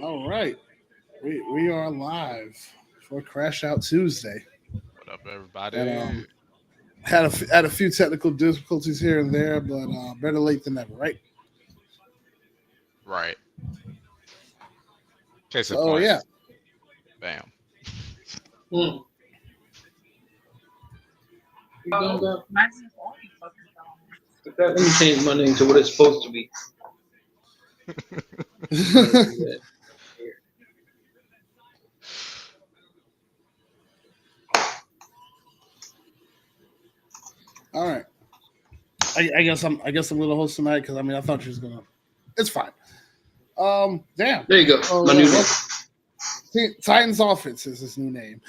All right, we are live for Crash Out Tuesday, What up, and everybody? had a few technical difficulties here and there, but better late than never, right? Right. Case in So point, yeah, bam. Hmm. You done that? Okay, let me change my name to what it's supposed to be. I'm gonna do that. Here. all right. I guess I'm gonna host tonight because I thought she was gonna. It's fine. Damn. There you go. Oh My yeah, new name. well, Titans Offense is his new name.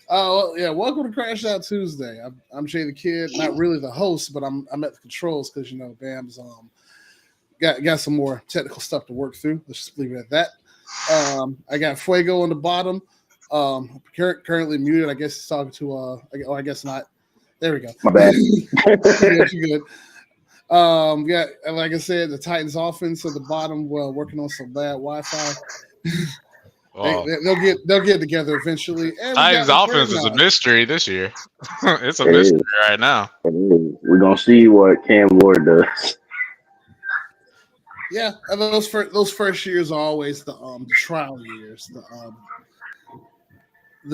Well, yeah, welcome to Crash Out Tuesday. I'm Jay the Kid, not really the host, but I'm at the controls because Bam's got some more technical stuff to work through. Let's just leave it at that. I got Fuego on the bottom. Currently muted. I guess he's talking to I guess not. There we go. My bad. You're good. Yeah, like I said, the Titans offense at the bottom, well, working on some bad Wi-Fi. Well, They'll get together eventually. And we got Titans' the offense is a Nod. mystery this year. It's a It is. mystery right now. It is. We're gonna see what Cam Ward does. Yeah, and those first years are always the trial years, the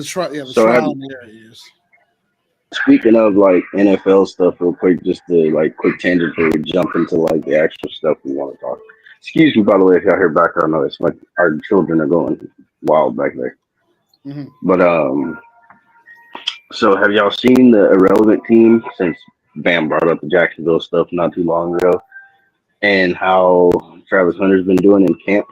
So, trial and error years. speaking of like NFL stuff, real quick, just to like quick tangent before we jump into like the actual stuff we want to talk. Excuse me, by the way, if y'all hear background noise. Like our children are going wild back there. Hmm. But so have y'all seen the irrelevant team since Bam brought up the Jacksonville stuff not too long ago, and how Travis Hunter's been doing in camp?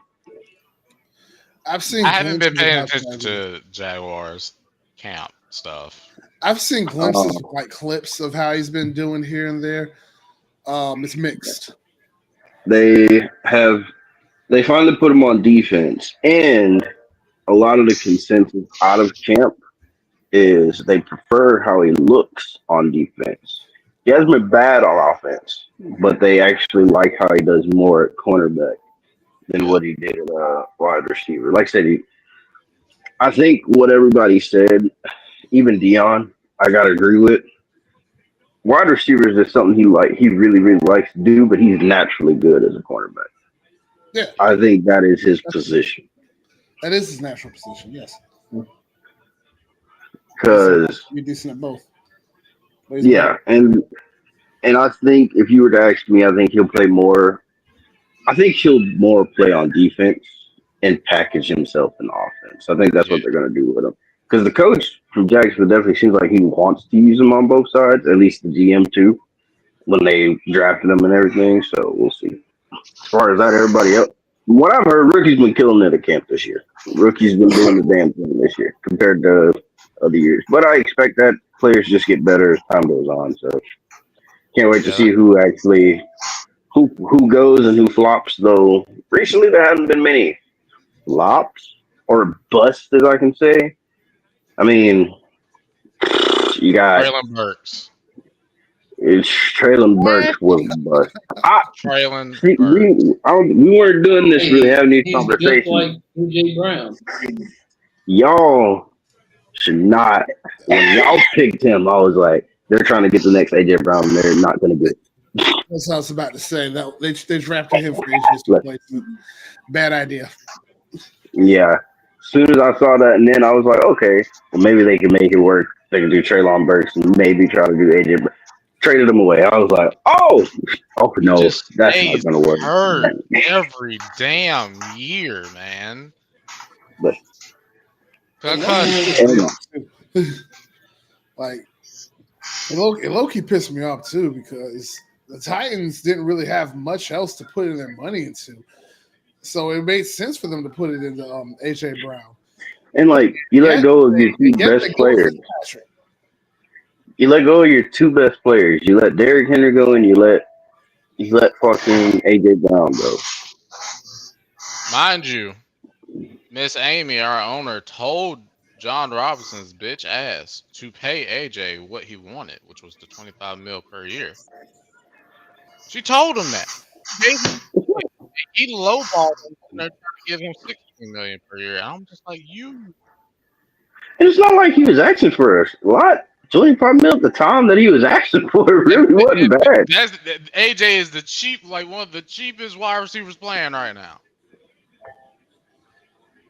I've I seen haven't been glimpses of paying how attention Travis. to Jaguars camp stuff. I've seen Uh, glimpses, like clips of how he's been doing here and there. It's mixed. they have they finally put him on defense, and a lot of the consensus out of camp is they prefer how he looks on defense. He hasn't been bad on offense, but they actually like how he does more at cornerback than Yeah. what he did at wide receiver. Like I said, I think what everybody said, even Dion, I gotta agree with. Wide receivers is something he really really likes to do, but he's naturally good as a cornerback. Yeah, I think that is his that's true. position That is his natural position. Yes, he's because be decent at both, but he's better. yeah, and I think if you were to ask me, I think he'll play more. I think he'll more play on defense and package himself in offense. I think that's Yeah. what they're going to do with him. Because the coach from Jacksonville definitely seems like he wants to use him on both sides, at least the GM too, when they drafted him and everything. So we'll see. As far as that, everybody else, what I've heard, Rookie's been killing it at camp this year. Rookie's been doing the damn thing this year compared to other years. But I expect that players just get better as time goes on. So can't wait to Yeah. see who actually who goes and who flops. Though recently there haven't been many flops or busts, as I can say. I mean, you got Traylon Burks. it's Traylon Burks was a bust. I Traylon see, Burks. we weren't doing this really Hey, having these he's just conversations. like AJ Brown. Y'all should not. When y'all picked him, I was like, they're trying to get the next AJ Brown. And they're not going to get. That's what I was about to say. That they drafted him for AJ's Like, replacement. Bad idea. yeah. As soon as I saw that, and then I was like, okay, well maybe they can make it work. They can do Traylon Burks and maybe try to do AJ. Traded him away. I was like, oh He no, just that's not stays going to work. hurt every damn year, man. But And Loki Concussion. pissed me and off too. Like Loki pissed me off too because the Titans didn't really have much else to put in their money into, so it made sense for them to put it into AJ Brown. like you let Yet go of your two yet they best go with players. Fitzpatrick. You let go of your two best players. You let Derrick Henry go, and you let fucking AJ Brown go. Mind you, Miss Amy, our owner, told John Robinson's bitch ass to pay AJ what he wanted, which was the 25 mil per year. She told him that. Gave him, he lowballed him, and they're trying to give him 16 million per year. I'm just like you. And it's not like he was asking for a lot. 25 mil at the time that he was asking for, it really wasn't bad. AJ is the cheap, like one of the cheapest wide receivers playing right now.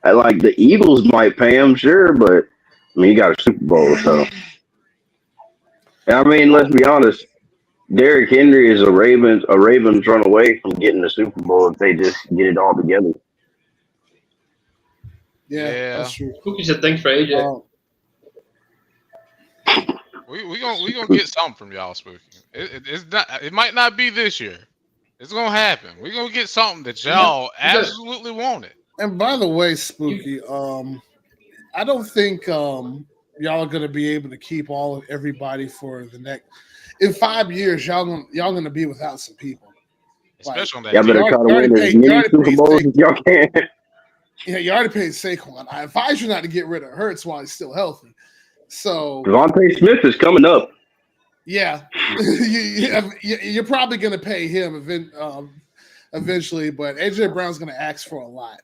I like the Eagles might pay him, sure, but I mean, he got a Super Bowl, so. And I mean, let's be honest. Derrick Henry is a Ravens run away from getting the Super Bowl if they just get it all together. Yeah, that's true. Spooky said thanks for AJ. We gonna get something from y'all, Spooky. It's not. It might not be this year. It's gonna happen. We gonna get something that y'all absolutely wanted. And by the way, Spooky, I don't think y'all are gonna be able to keep everybody for the next. In 5 years, y'all gonna be without some people. Especially on that. Y'all better try to win as many Super Bowls as y'all can. Yeah, you already paid Saquon. I advise you not to get rid of Hurts while he's still healthy. So Devontae Smith is coming up. Yeah, you're probably going to pay him eventually, but AJ Brown's going to ask for a lot.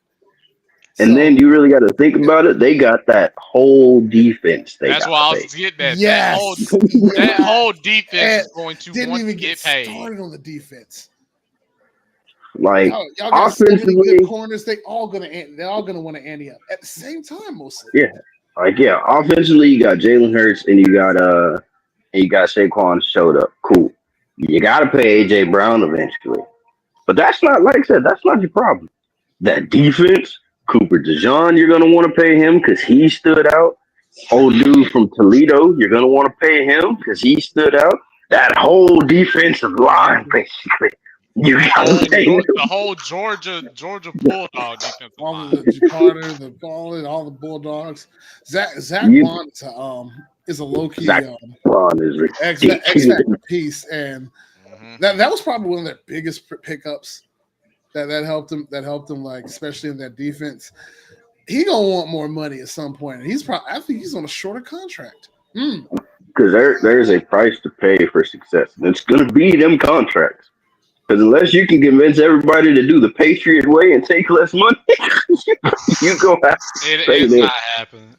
And then you really got to think about it. They got that whole defense. That's why I was getting that. Yes. That whole defense is going to didn't want even to get paid. Started on the defense. Like y'all got so many good corners. They're all gonna want to ante up at the same time, mostly. Yeah, offensively, you got Jalen Hurts and you got Saquon showed up. Cool. You got to pay AJ Brown eventually, but that's not, like I said, that's not your problem. That defense, Cooper DeJean, you're gonna want to pay him because he stood out. Old dude from Toledo, you're gonna want to pay him because he stood out. That whole defensive line, basically. You got the whole Georgia Bulldog defensive all line. The Carter, the Ballin, all the Bulldogs. Zach Bond is a low key X factor piece, and that was probably one of their biggest pickups. That helped him. That helped him, like especially in that defense. He gonna want more money at some point, and I think he's on a shorter contract. Because there's a price to pay for success, and it's gonna be them contracts. Because unless you can convince everybody to do the Patriot way and take less money, you go have to It's not happening.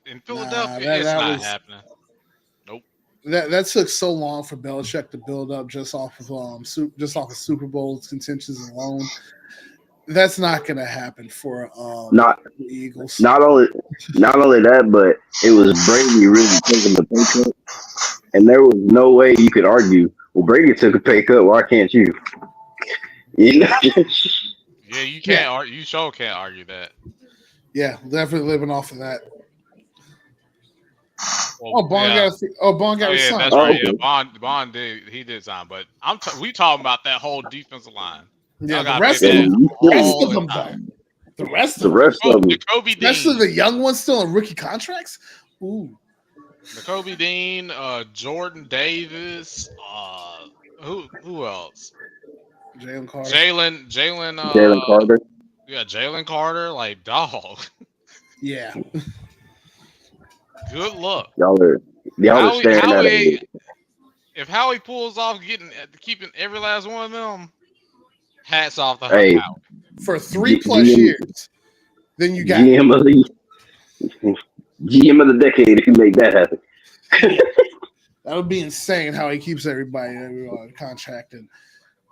In Philadelphia, it's not happening. Nope. That took so long for Belichick to build up just off of Super Bowl contentions alone. That's not going to happen for the Eagles. Not only that, but it was Brady really taking the pay cut, and there was no way you could argue. Well, Brady took a pay cut. Why can't you? Yeah, you can't. You sure can't argue that. Yeah, definitely living off of that. Well, Bond got signed. That's right. Yeah, Bond did sign, but we talking about that whole defensive line. Yeah, the rest of them. The rest of them. Jacoby Dean. Especially the young ones still on rookie contracts. Ooh. Jacoby Dean, Jordan Davis, who else? Jalen Carter. Jalen Carter. Yeah, Jalen Carter, like dog. Yeah. Good luck. Y'all are staring at it. If Howie pulls off keeping every last one of them, hats off to Howie. For 3+ years, then you got GM of the decade if you make that happen. That would be insane how he keeps everybody contracted.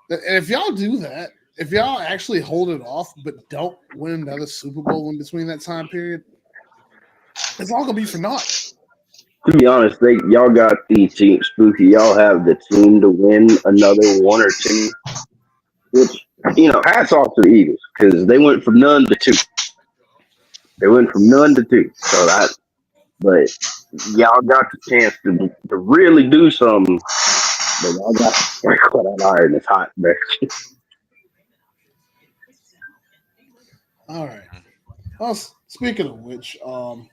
And if y'all do that, if y'all actually hold it off but don't win another Super Bowl in between that time period, it's all gonna be for naught. To be honest, y'all got the team, Spooky. Y'all have the team to win another one or two. Which, hats off to the Eagles because they went from none to two. But y'all got the chance to really do something. But y'all got to strike that iron. It's hot there. All right. Well, speaking of which, we're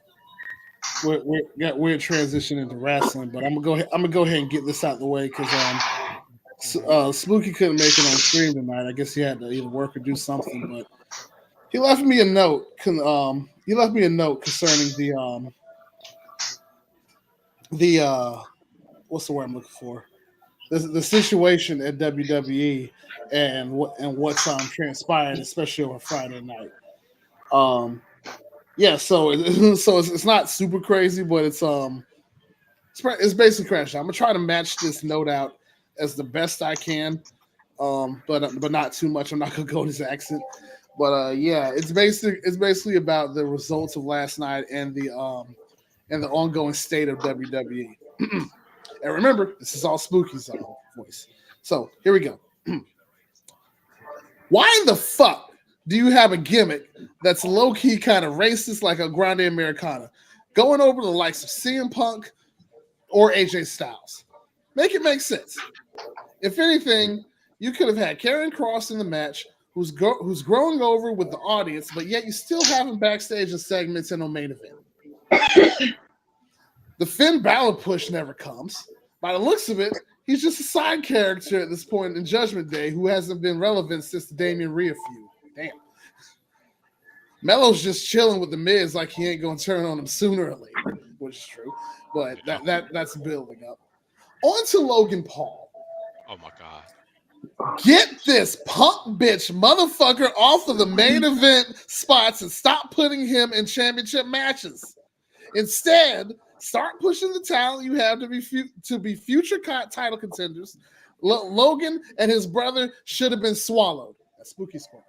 transitioning into wrestling, but I'm gonna go ahead and get this out of the way because Spooky couldn't make it on stream tonight. I guess he had to either work or do something, but he left me a note. Concerning the what's the word I'm looking for? The situation at WWE and what's transpired, especially on Friday night. Yeah, so it's not super crazy, but it's basically Crash Out. I'm gonna try to match this note out as the best I can, but not too much. I'm not gonna go in his accent, but yeah, it's basically about the results of last night and the ongoing state of WWE. And remember, this is all Spooky's voice. So here we go. Why in the fuck do you have a gimmick that's low-key kind of racist like a Grande Americana, going over the likes of CM Punk or AJ Styles? Make it make sense. If anything, you could have had Karrion Kross in the match, who's growing over with the audience, but yet you still have him backstage in segments in a main event. The Finn Balor push never comes. By the looks of it, he's just a side character at this point in Judgment Day who hasn't been relevant since the Damian Rhea feud. Damn. Melo's just chilling with the Miz like he ain't gonna turn on him sooner or later, which is true. But that's building up. On to Logan Paul. Oh my god. Get this punk bitch motherfucker off of the main event spots and stop putting him in championship matches. Instead, start pushing the talent you have to be future title contenders. Logan and his brother should have been swallowed. That's Spooky Squad.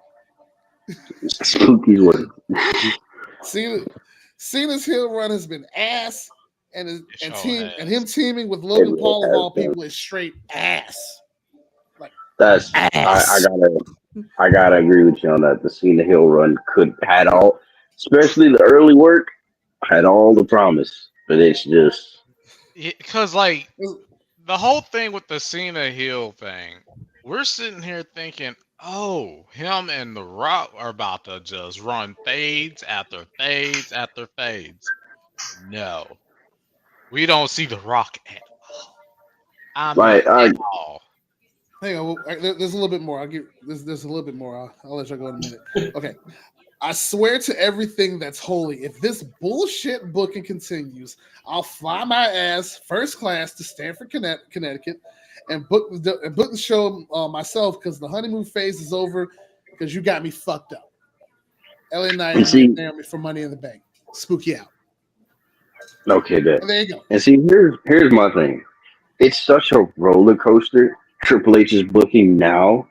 Spooky's word. Cena's heel run has been ass, and him teaming with It Logan Paul of has all been. people is straight ass. That's Ass. I gotta agree with you on that. The Cena Hill run had all, especially the early work, had all the promise, but it's just Because like the whole thing with the Cena heel thing, we're sitting here thinking, oh, him and The Rock are about to just run fades after fades after fades. No, we don't see The Rock at all. At all. Hang on, there's a little bit more. There's a little bit more. I'll let you go in a minute. Okay. I swear to everything that's holy, if this bullshit booking continues, I'll fly my ass first class to Stamford, Connecticut, and book the show myself because the honeymoon phase is over because you got me fucked up. LA Knight and Naomi for Money in the Bank. Spooky out. okay. Good. There you go. And see, here's my thing. It's such a roller coaster. Triple H's booking now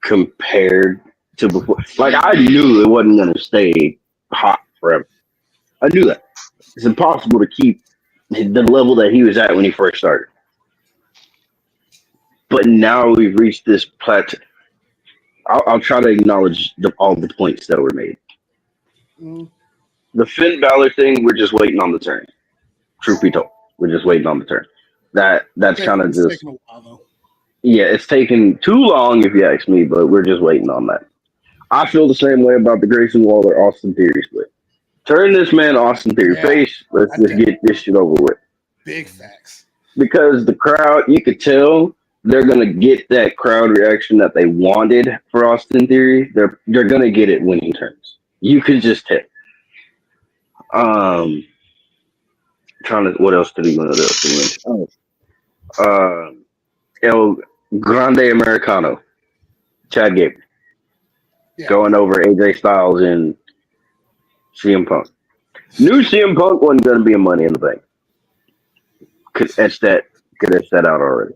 compared to before. Like, I knew it wasn't going to stay hot forever. I knew that. It's impossible to keep the level that he was at when he first started. But now we've reached this plateau. I'll try to acknowledge all the points that were made. The Finn Balor thing, we're just waiting on the turn. Truth be told, we're just waiting on the turn. That's kind of just taking a while, though. Yeah, it's taken too long if you ask me, but we're just waiting on that. I feel the same way about the Grayson Waller Austin Theory split. Turn this man Austin Theory face. Let's just get this shit over with. Big facts. Because the crowd, you could tell they're gonna get that crowd reaction that they wanted for Austin Theory. They're gonna get it when he turns. You could just tell. What else did he win? El Grande Americano, Chad Gable, going over AJ Styles and CM Punk. Knew CM Punk wasn't going to be a Money in the Bank. Could etch that out already.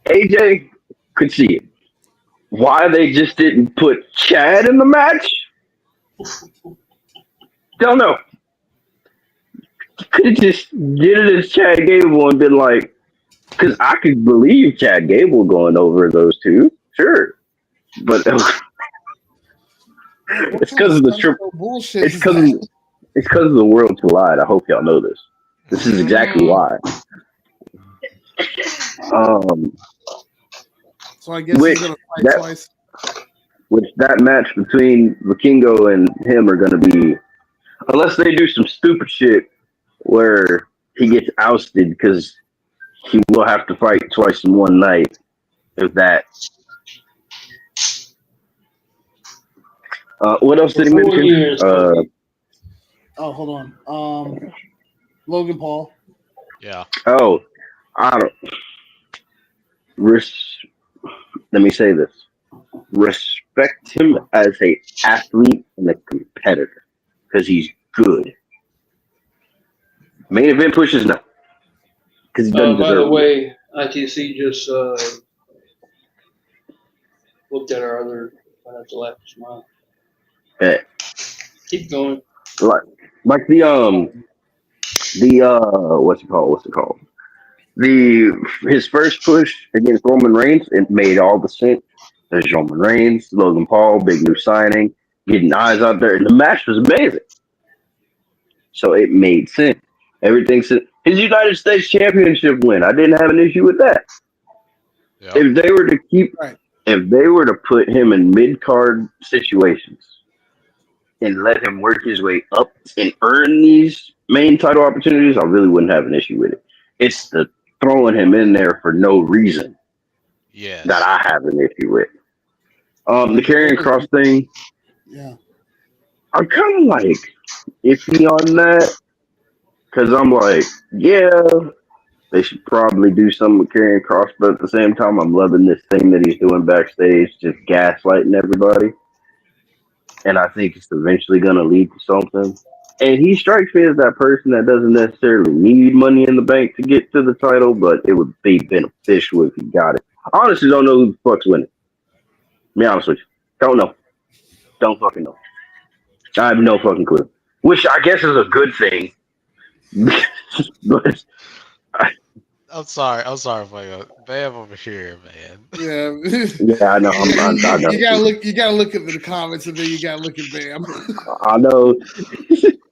AJ could see it. Why they just didn't put Chad in the match? Don't know. Could have just did it as Chad Gable and been like, because I could believe Chad Gable going over those two, sure, but it's because of the triple bullshit. It's because of the World Collide. I hope y'all know this. This is exactly why. So I guess he's gonna fight twice. Which that match between Vikingo and him are gonna be, unless they do some stupid shit where he gets ousted because he will have to fight twice in one night. If that. What else did he mention? Hold on. Logan Paul. Yeah. Oh, I don't. Let me say this. Respect him as a athlete and a competitor because he's good. Main event pushes no, because he doesn't By the deserve it. way, ITC just looked at our other financial app smile. Yeah. Keep going. Like the what's it called? His first push against Roman Reigns, it made all the sense. There's Roman Reigns, Logan Paul, big new signing, getting eyes out there, and the match was amazing. So it made sense. Everything said his United States Championship win. I didn't have an issue with that. Yep. If they were to Right. if they were to put him in mid card situations and let him work his way up and earn these main title opportunities, I really wouldn't have an issue with it. It's the throwing him in there for no reason Yes. that I have an issue with. The Karrion Cross thing, Yeah. I'm kind of like iffy on that because I'm like, yeah, they should probably do something with Karrion Cross, but at the same time, I'm loving this thing that he's doing backstage, just gaslighting everybody. And I think it's eventually going to lead to something. And he strikes me as that person that doesn't necessarily need money in the bank to get to the title, but it would be beneficial if he got it. I honestly don't know who the fuck's winning. Be honest with you. Don't know. Don't fucking know. I have no fucking clue. Which I guess is a good thing. But I'm sorry, Bam over here, man. Yeah. yeah, I know. I know. You gotta look at the comments, and then you gotta look at Bam. I know.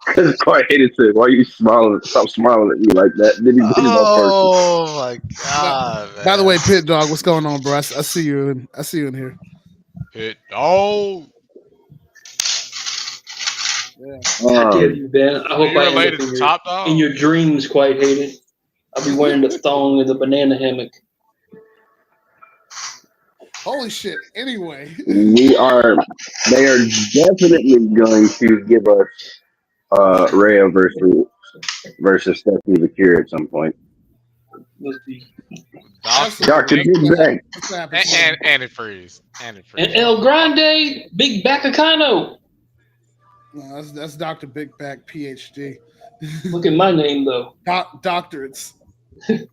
Because quite hated to. Why you smiling? Stop smiling at me like that. Then he did it on Oh my god! Man. By the way, Pit Dog, what's going on, bro? I see you in here. Pit Dog. Yeah. I dare you, Ben. I hope You I end related up to Top Dog? in your dreams, quite hated. I'll be wearing the thong and the banana hammock. Holy shit. Anyway. They are definitely going to give us Rhea versus Stephanie Bakir at some point. Must be. Dr. Big Bang. and antifreeze. And El Grande, Big Bacacano. No, that's Dr. Big Back, PhD. Look at my name, though. Doctorates. And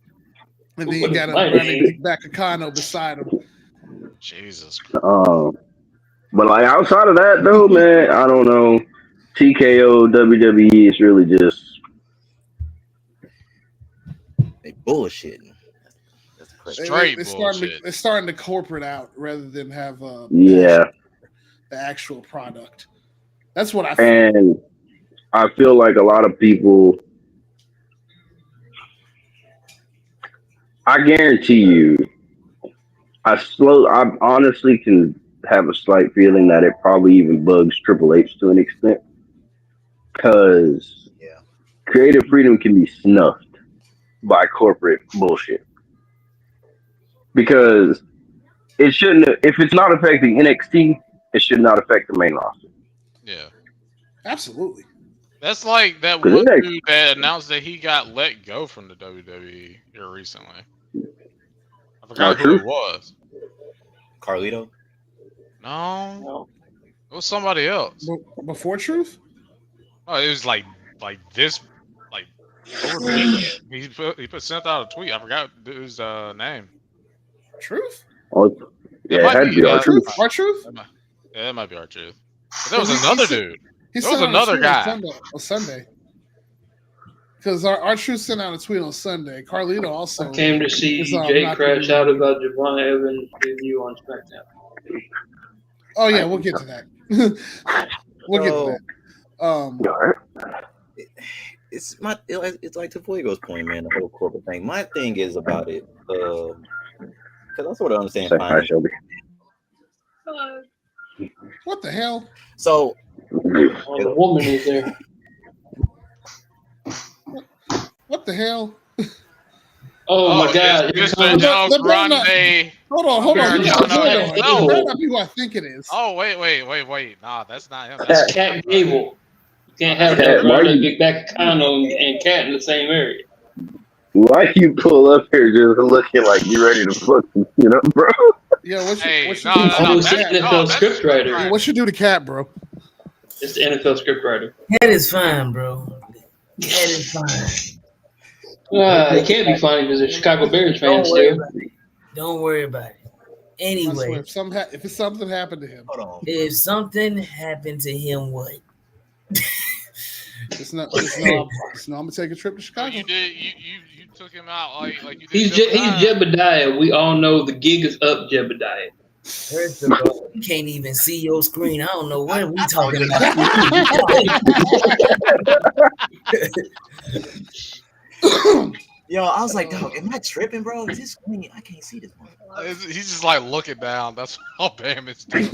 then you What is got a my running name? Big Bacacano beside him. Jesus. But like outside of that though, man, I don't know. TKO WWE is really just They bullshitting. That's crazy. Straight They're bullshit. starting to corporate out rather than have yeah. the actual product. That's what I feel. And I feel like a lot of people, I guarantee you, I honestly can have a slight feeling that it probably even bugs Triple H to an extent. Because creative freedom can be snuffed by corporate bullshit. Because it shouldn't, if it's not affecting NXT, it should not affect the main roster. Yeah. Absolutely. That's like that Cause one it ain't- dude that announced that he got let go from the WWE here recently. I forgot who true. it was. Carlito? No, it was somebody else. Before Truth? Oh, it was like this, like over the weekend. He sent out a tweet. I forgot his name. Truth? Oh, yeah, it might had to be, be our truth. Our Truth? Yeah, that might be our truth. But there was another dude. He There was sent out a another tweet guy. on Sunday. Because our Truth sent out a tweet on Sunday. Carlito also. I came to see is, Jay not crash gonna out be- about Javon Evans' debut on SmackDown. Oh yeah, we'll get to that. We'll get to that. It's like to Fuego's point, man. The whole corporate thing. My thing is about it, because I sort of understand. Say hi, Finance. Shelby. What the hell? So Oh, the woman is there. What the hell? Oh, my God! Here Mr. comes- El That better not- Grande. Hold on. No, You got no, a no, point on it. no. It better not be who I think it is. Oh wait. Nah, that's not him. That's Cat Gable. You can't have Cat, that why Grande, you- Big Bacacano, and Cat in the same area. Why you pull up here just looking like you ready to fucking, bro? Yeah, what you Hey, do no, to no, I'm Cat? saying NFL that's scriptwriter. Yeah, what you do to Cat, bro? It's the NFL scriptwriter. That is fine, bro. That is fine. It can't be funny because they're Chicago Bears fans Don't worry still. about it. Don't worry about it. I swear, Anyway, if something happened to him, Hold on. if something happened to him, what? it's not. I'm gonna take a trip to So Chicago. you did you took him out like you did. He's Jebediah. We all know the gig is up, Jebediah. First of all, you can't even see your screen. I don't know what we talking about. Yo, I was like, dog, am I tripping, bro? Is this screen? I can't see this one. He's just like looking down. That's all Bam is doing.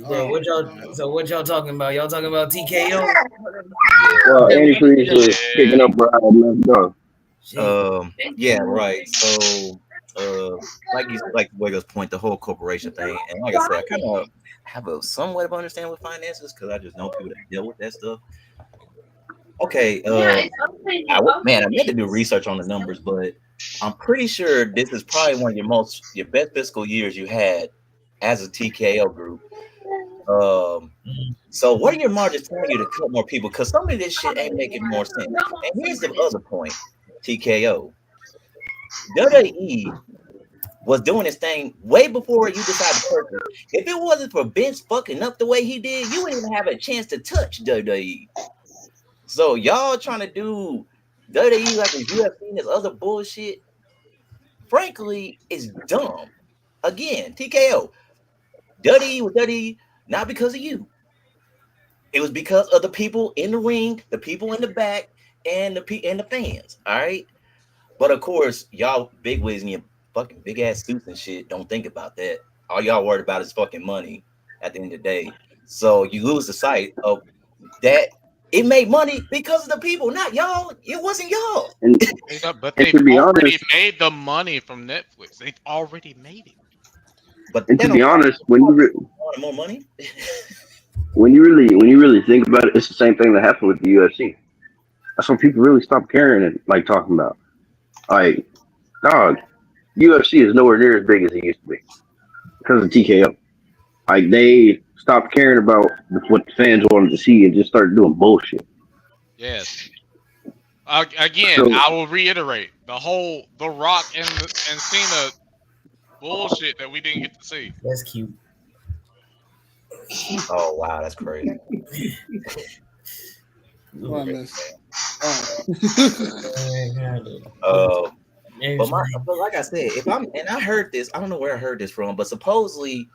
Bro, what y'all talking about? Y'all talking about TKO? Well, Andy Reid was picking up where I had left off. Yeah, right. So, like Wego's point, the whole corporation thing, and like I said, I kind of have a somewhat of understanding with finances because I just know people that deal with that stuff. Okay, I meant to do research on the numbers, but I'm pretty sure this is probably one of your best fiscal years you had as a TKO group. So what are your margins telling you to cut more people? Because some of this shit ain't making more sense. And here's the other point, TKO. WWE was doing this thing way before you decided to purchase. If it wasn't for Vince fucking up the way he did, you wouldn't even have a chance to touch WWE. So y'all trying to do WWE like the UFC and this other bullshit, frankly, is dumb. Again, TKO. WWE was WWE not because of you. It was because of the people in the ring, the people in the back, and the fans. All right. But of course, y'all bigwigs in your fucking big ass suits and shit don't think about that. All y'all worried about is fucking money at the end of the day. So you lose the sight of that. It made money because of the people, not y'all. It wasn't y'all. But they've already made the money from Netflix. They've already made it. But to be honest, when you more money, when you really think about it, it's the same thing that happened with the UFC. That's when people really stopped caring and like talking about. Like, dog, UFC is nowhere near as big as it used to be because of TKO. Like, they stopped caring about what the fans wanted to see and just started doing bullshit. Yes. Again, so, I will reiterate The Rock and Cena bullshit that we didn't get to see. That's cute. Oh wow, that's crazy. What I missed? But like I said, I heard this, I don't know where I heard this from, but supposedly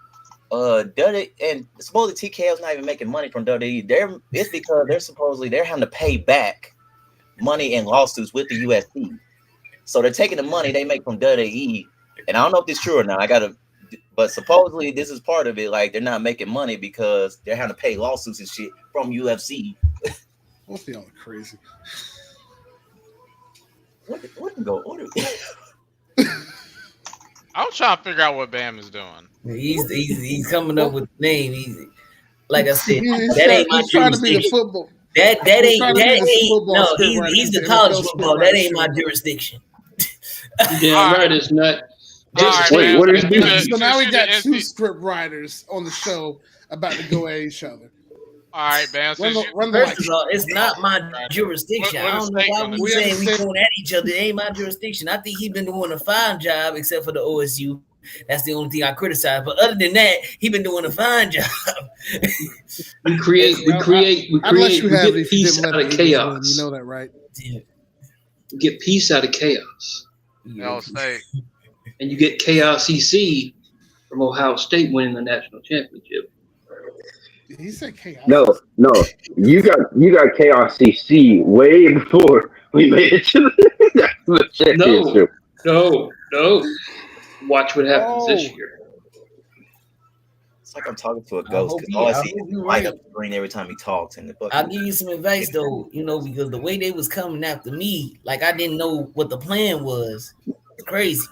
TKO is not even making money from WWE. It's because they're having to pay back money in lawsuits with the UFC. So they're taking the money they make from WWE, and I don't know if it's true or not. But supposedly this is part of it. Like, they're not making money because they're having to pay lawsuits and shit from UFC. What's the other crazy? I'm trying to figure out what Bam is doing. He's coming up with the name. He's like I said, that ain't my jurisdiction. That ain't no. He's the college football. That ain't my jurisdiction. Yeah, right. It's not. Wait, what is this? So now we got two script writers on the show about to go at each other. All right, Bam. First of all, it's not my jurisdiction. I don't know why we saying we going at each other. It ain't my jurisdiction. I think he's been doing a fine job, except for the OSU. That's the only thing I criticize. But other than that, he's been doing a fine job. we create peace out of chaos. You know that, right? Yeah. You get peace out of chaos. Ohio State. And you get Chaos EC from Ohio State winning the national championship. Did he say chaos? No. You got Chaos CC way before we made it to the championship. No. Watch what happens this year. It's like I'm talking to a ghost because all I see is light up the screen every time he talks. I'll give you some advice though, because the way they was coming after me, like I didn't know what the plan was. It's crazy.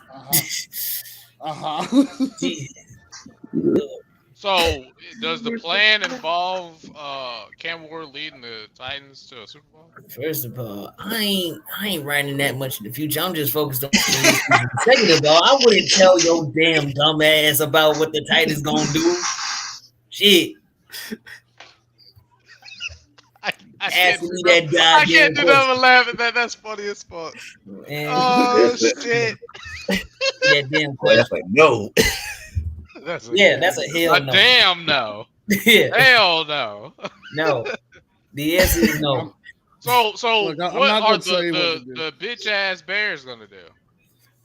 So, does the plan involve Cam Ward leading the Titans to a Super Bowl? First of all, I ain't writing that much in the future. I'm just focused on. Second of all, I wouldn't tell your damn dumb ass about what the Titans gonna do. Shit, I Ask can't me do that that. I can't do goddamn that but laughing. That's funny as fuck. And Oh shit. that damn Boy, that's question. like no. That's That's a hell no. damn no. Yeah, Hell no. no. The answer is no. So Look, I'm what not are gonna tell you what to do. the bitch ass Bears gonna do?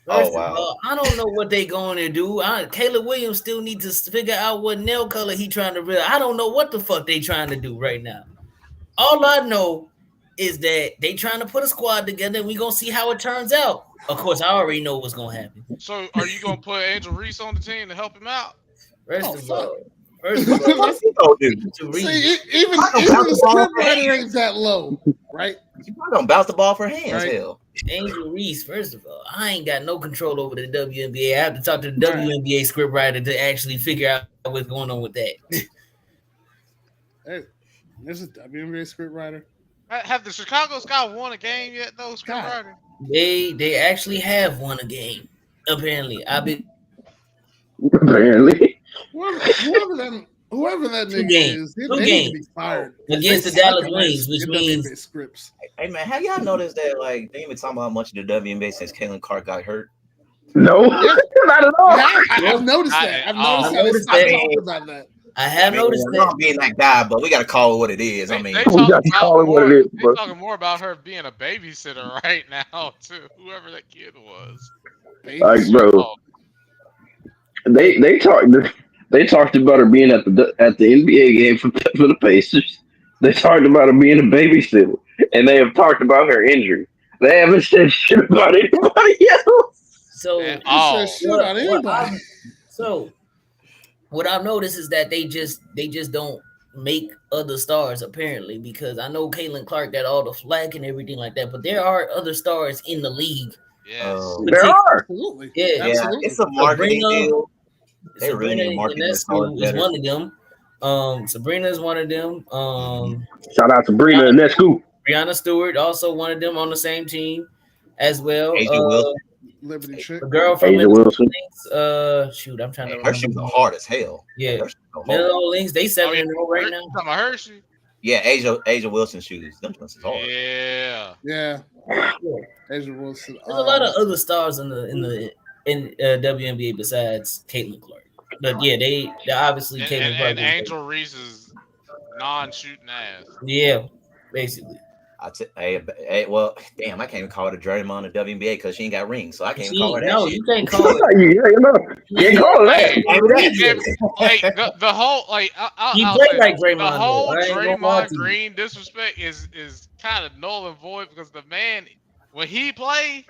First wow. of all, I don't know what they going to do. Caleb Williams still needs to figure out what nail color he trying to real. I don't know what the fuck they trying to do right now. All I know is that they trying to put a squad together and we gonna see how it turns out. Of course, I already know what's gonna happen. So are you gonna put Angel Reese on the team to help him out? First Oh, of fuck. all, First of all, What's he gonna do? to read. See, even I don't the bounce the ball script for writer hands. ain't that low, right? You probably gonna bounce the ball for hands, Right. hell. Angel Reese, first of all, I ain't got no control over the WNBA. I have to talk to the WNBA script writer to actually figure out what's going on with that. Hey, there's a WNBA script writer. Have the Chicago Sky won a game yet, though, script God. writer? They actually have won a game. Apparently, Apparently. Whoever that Two nigga games. is, they Two need to games. be fired Against They the Dallas suck Wings, which in means- WNBA scripts. Hey man, have y'all noticed that like they ain't been talking about much of the WNBA since Caitlin Clark got hurt? No, Yeah. not at all. Yeah, I've noticed that. I've noticed how they noticed stopped that. talking about that. I have noticed I'm that. not being that guy, but we gotta call it what it is. I mean, They We talking gotta call it what it is, they bro. talking more about her being a babysitter right now, too. Whoever that kid was. Like, bro, Oh, they talked about her being at the NBA game for the Pacers. They talked about her being a babysitter, and they have talked about her injury. They haven't said shit about anybody else. So, and Who oh, says shit about anybody? what I've noticed is that they just don't make other stars apparently, because I know Caitlin Clark got all the flack and everything like that, but there are other stars in the league. yes. There are. Absolutely. Yeah, yeah, Absolutely. it's a marketing Sabrina- deal. They really Sabrina need to market this Ionescu is better. one of them. Sabrina is one of them. Shout out to Brina and Nescu. Brianna Stewart also one of them on the same team as well. Asia Wilson. Liberty chick. The girl from Asia Minnesota Wilson. Links, shoot, I'm trying to Her remember. shoes are hard as hell. Yeah, Her shoes are hard. Minnesota Links, they Oh, 7 yeah. in a row right You now. talking about Hershey? Yeah, Asia Wilson shoes. Them ones is hard. Yeah. Yeah. Yeah. Asia Wilson. There's a lot of other stars in WNBA besides Caitlin Clark. But yeah, they obviously Caitlin Clark. And Angel Reese's non-shooting ass. Yeah, basically. Well, damn, I can't even call it a Draymond of WNBA because she ain't got rings, so I can't even See, call her that no, shit. you can't call it. You ain't call it that. Hey, Maybe that. like the whole like He I'll played say, like Draymond. the whole though. I ain't gonna lie Draymond to you. Green disrespect is kind of null and void because the man when he play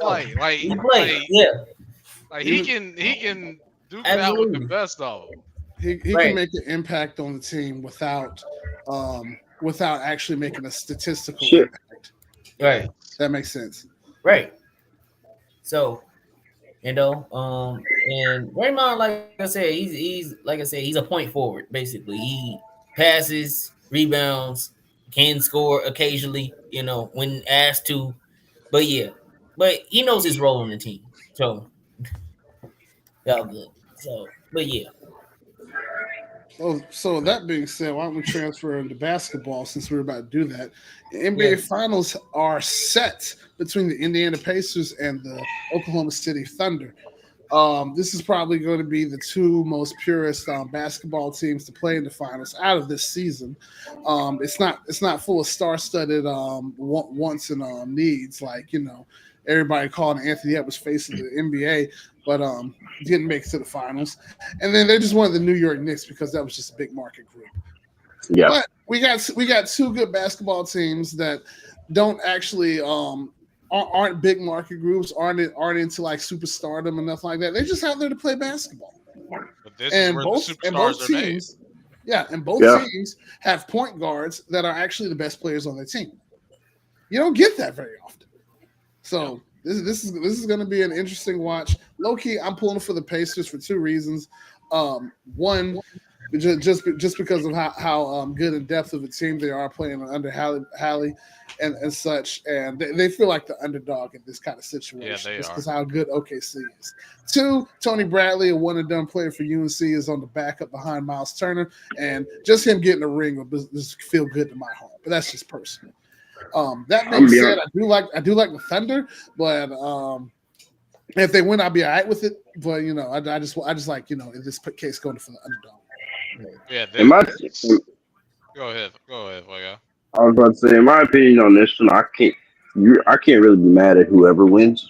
like He played. Yeah, like he can do that with Absolutely. the best of them. He Right. can make an impact on the team without actually making a statistical Shit. impact. right. That makes sense. Right. So, and Raymond, like I said, he's a point forward. Basically, he passes, rebounds, can score occasionally. When asked to. But he knows his role on the team. So, y'all good. So, but yeah. So that being said, why don't we transfer into basketball since we're about to do that? The NBA Finals are set between the Indiana Pacers and the Oklahoma City Thunder. This is probably going to be the two most purest basketball teams to play in the finals out of this season. It's not full of star-studded wants and needs like everybody calling Anthony Edwards face of the NBA, but didn't make it to the finals. And then they just wanted the New York Knicks because that was just a big market group. Yeah. But we got two good basketball teams that don't actually aren't big market groups, aren't into like superstardom and nothing like that. They're just out there to play basketball. But this And is where both the superstars are made. teams, both teams have point guards that are actually the best players on their team. You don't get that very often. So this is going to be an interesting watch. Low key, I'm pulling for the Pacers for two reasons. One, just because of how good and depth of a team they are playing under Hallie and such, and they feel like the underdog in this kind of situation. Yeah, just because how good OKC is. 2, Tony Bradley, a one and done player for UNC, is on the backup behind Miles Turner, and just him getting a ring will just feel good to my heart. But that's just personal. That being said, I do like the Thunder, but if they win, I'll be all right with it. But I just like in this case going for the underdog. Yeah. Go ahead, Voya. I was about to say, in my opinion on this one, I can't really be mad at whoever wins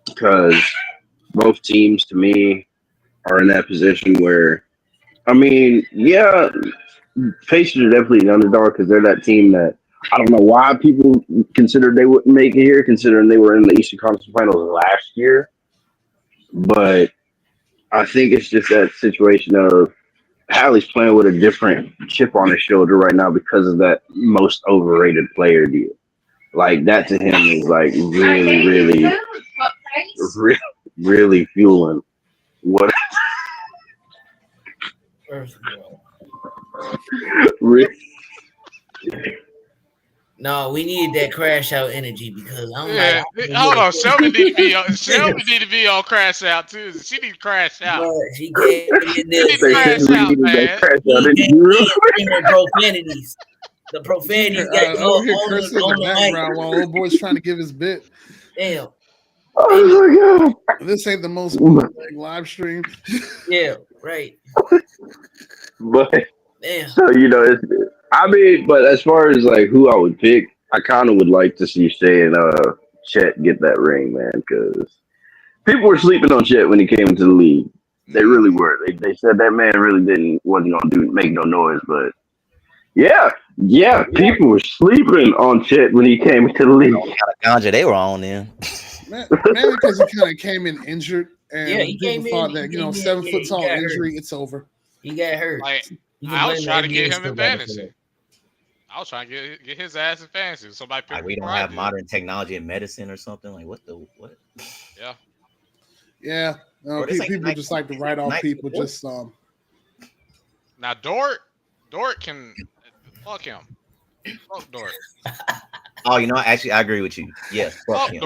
because both teams to me are in that position where, I mean, yeah, Pacers are definitely the underdog because they're that team that I don't know why people considered they wouldn't make it here, considering they were in the Eastern Conference Finals last year. But I think it's just that situation of Hallie's playing with a different chip on his shoulder right now because of that most overrated player deal. Like that to him is like really fueling what. No, we needed that crash out energy because I'm hold on, Shelby need to be on crash out too. She need to crash out. She gave me this crash out, man. Profanities. The profanities got over here cursing in the background while old boy's trying to give his bit. Damn. Oh my god! This ain't the most live stream. Yeah, right. But damn. So but as far as like who I would pick, I kind of would like to see Shea and Chet get that ring, man, because people were sleeping on Chet when he came into the league. They really were. They said that man really wasn't gonna make no noise, but yeah, people were sleeping on Chet when he came into the league. What kind of ganja they were on then? Maybe because he kind of came in injured, and he people thought that 7 foot tall injury, it's over. He got hurt. I was trying to get him in fantasy. I was trying to get his ass in fantasy. Somebody picked we don't have modern technology in medicine or something. Like what? Yeah. Yeah. People just like to write off people. Just Now Dort can fuck him. Fuck Dort. Oh, actually, I agree with you. Yes, fuck him.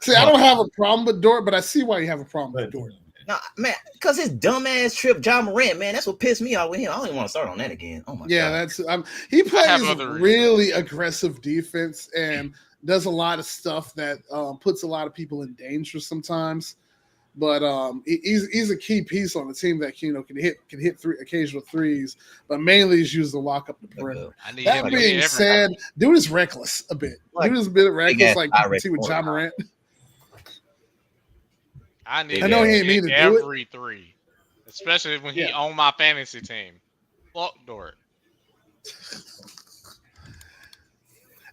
See, I don't have a problem with Dort, but I see why you have a problem with Dort. No, man, because his dumbass trip, John Morant, man, that's what pissed me off with him. I don't even want to start on that again. Oh my god. Yeah, that's he plays really aggressive defense and does a lot of stuff that puts a lot of people in danger sometimes. But he's a key piece on the team that can hit occasional threes, but mainly is used to lock up the perimeter. That being said, dude is reckless a bit. Dude is a bit reckless, like you can see with John Morant. I know he ain't mean to do every three, especially when he on my fantasy team. Fuck Dort.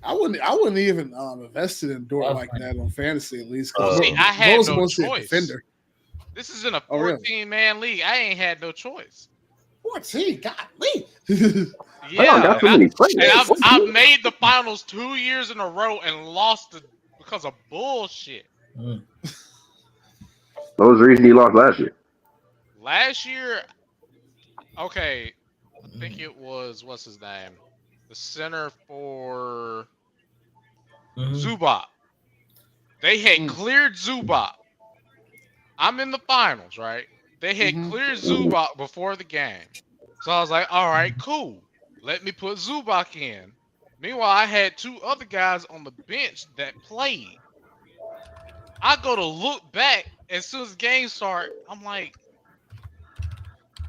I wouldn't even invested in Dort like that on fantasy at least. I had no choice. Defender. This is in a 14-man league. I ain't had no choice. 14, golly. Yeah, I've made the finals 2 years in a row and lost it because of bullshit. What was the reason you lost last year? Last year, okay, I think it was what's his name, the center for Zubac. They had cleared Zubac. I'm in the finals, right? They had cleared Zubac before the game. So I was like, all right, cool. Let me put Zubac in. Meanwhile, I had 2 other guys on the bench that played. I go to look back as soon as the game start. I'm like,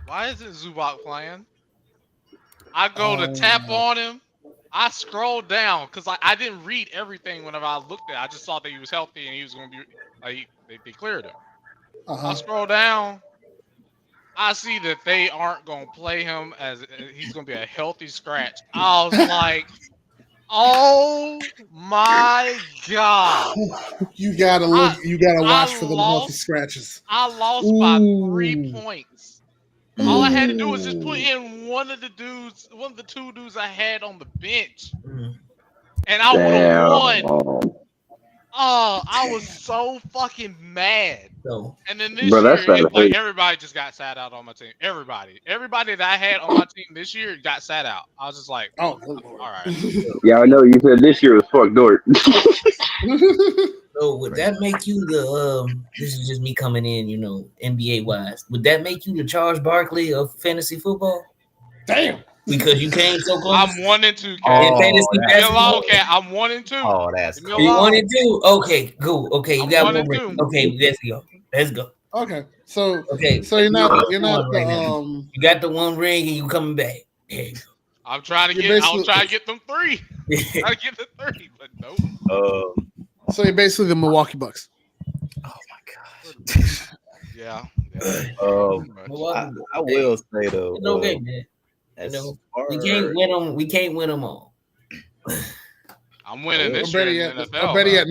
why isn't Zubac playing? I go to tap on him. I scroll down because I didn't read everything whenever I looked at it. I just saw that he was healthy and he was going to be like, they cleared him. I scroll down. I see that they aren't going to play him as he's going to be a healthy scratch. I was like, oh my god! You gotta look. You gotta watch for the healthy scratches. I lost by 3 points. All I had to do was just put in one of the 2 dudes I had on the bench, and I would have won. Oh, I was so fucking mad. So And then this Bro, year, that's not like hate. everybody just got sat out on my team. Everybody that I had on my team this year got sat out. I was just like, Oh, good lord. all right. Yeah, I know you said this year was fuck Dort. So would that make you the this is just me coming in, you know, NBA wise. Would that make you the Charles Barkley of fantasy football? Damn. Because you came so close. I'm 1-2. In Oh, fantasy that- basketball. Okay, I'm 1-2. Oh, that's Leave me cool. You alone. 1-2? Okay, cool. Okay, you I'm got 1 one and ring. 2. Okay, let's go. Let's go. Okay. So Okay. you're not one the right now. You got the one ring and you coming back. There you I'm trying to You're get. I'll basically- try to get them 3. go. Try to get the 3, but nope. so you're basically the Milwaukee Bucks. Oh my gosh. Yeah. Um, Milwaukee, I will say though. it's okay, man. as know, far We can't win them. We can't win them all. I'm winning Or this better year in yet, the NFL. or better yet,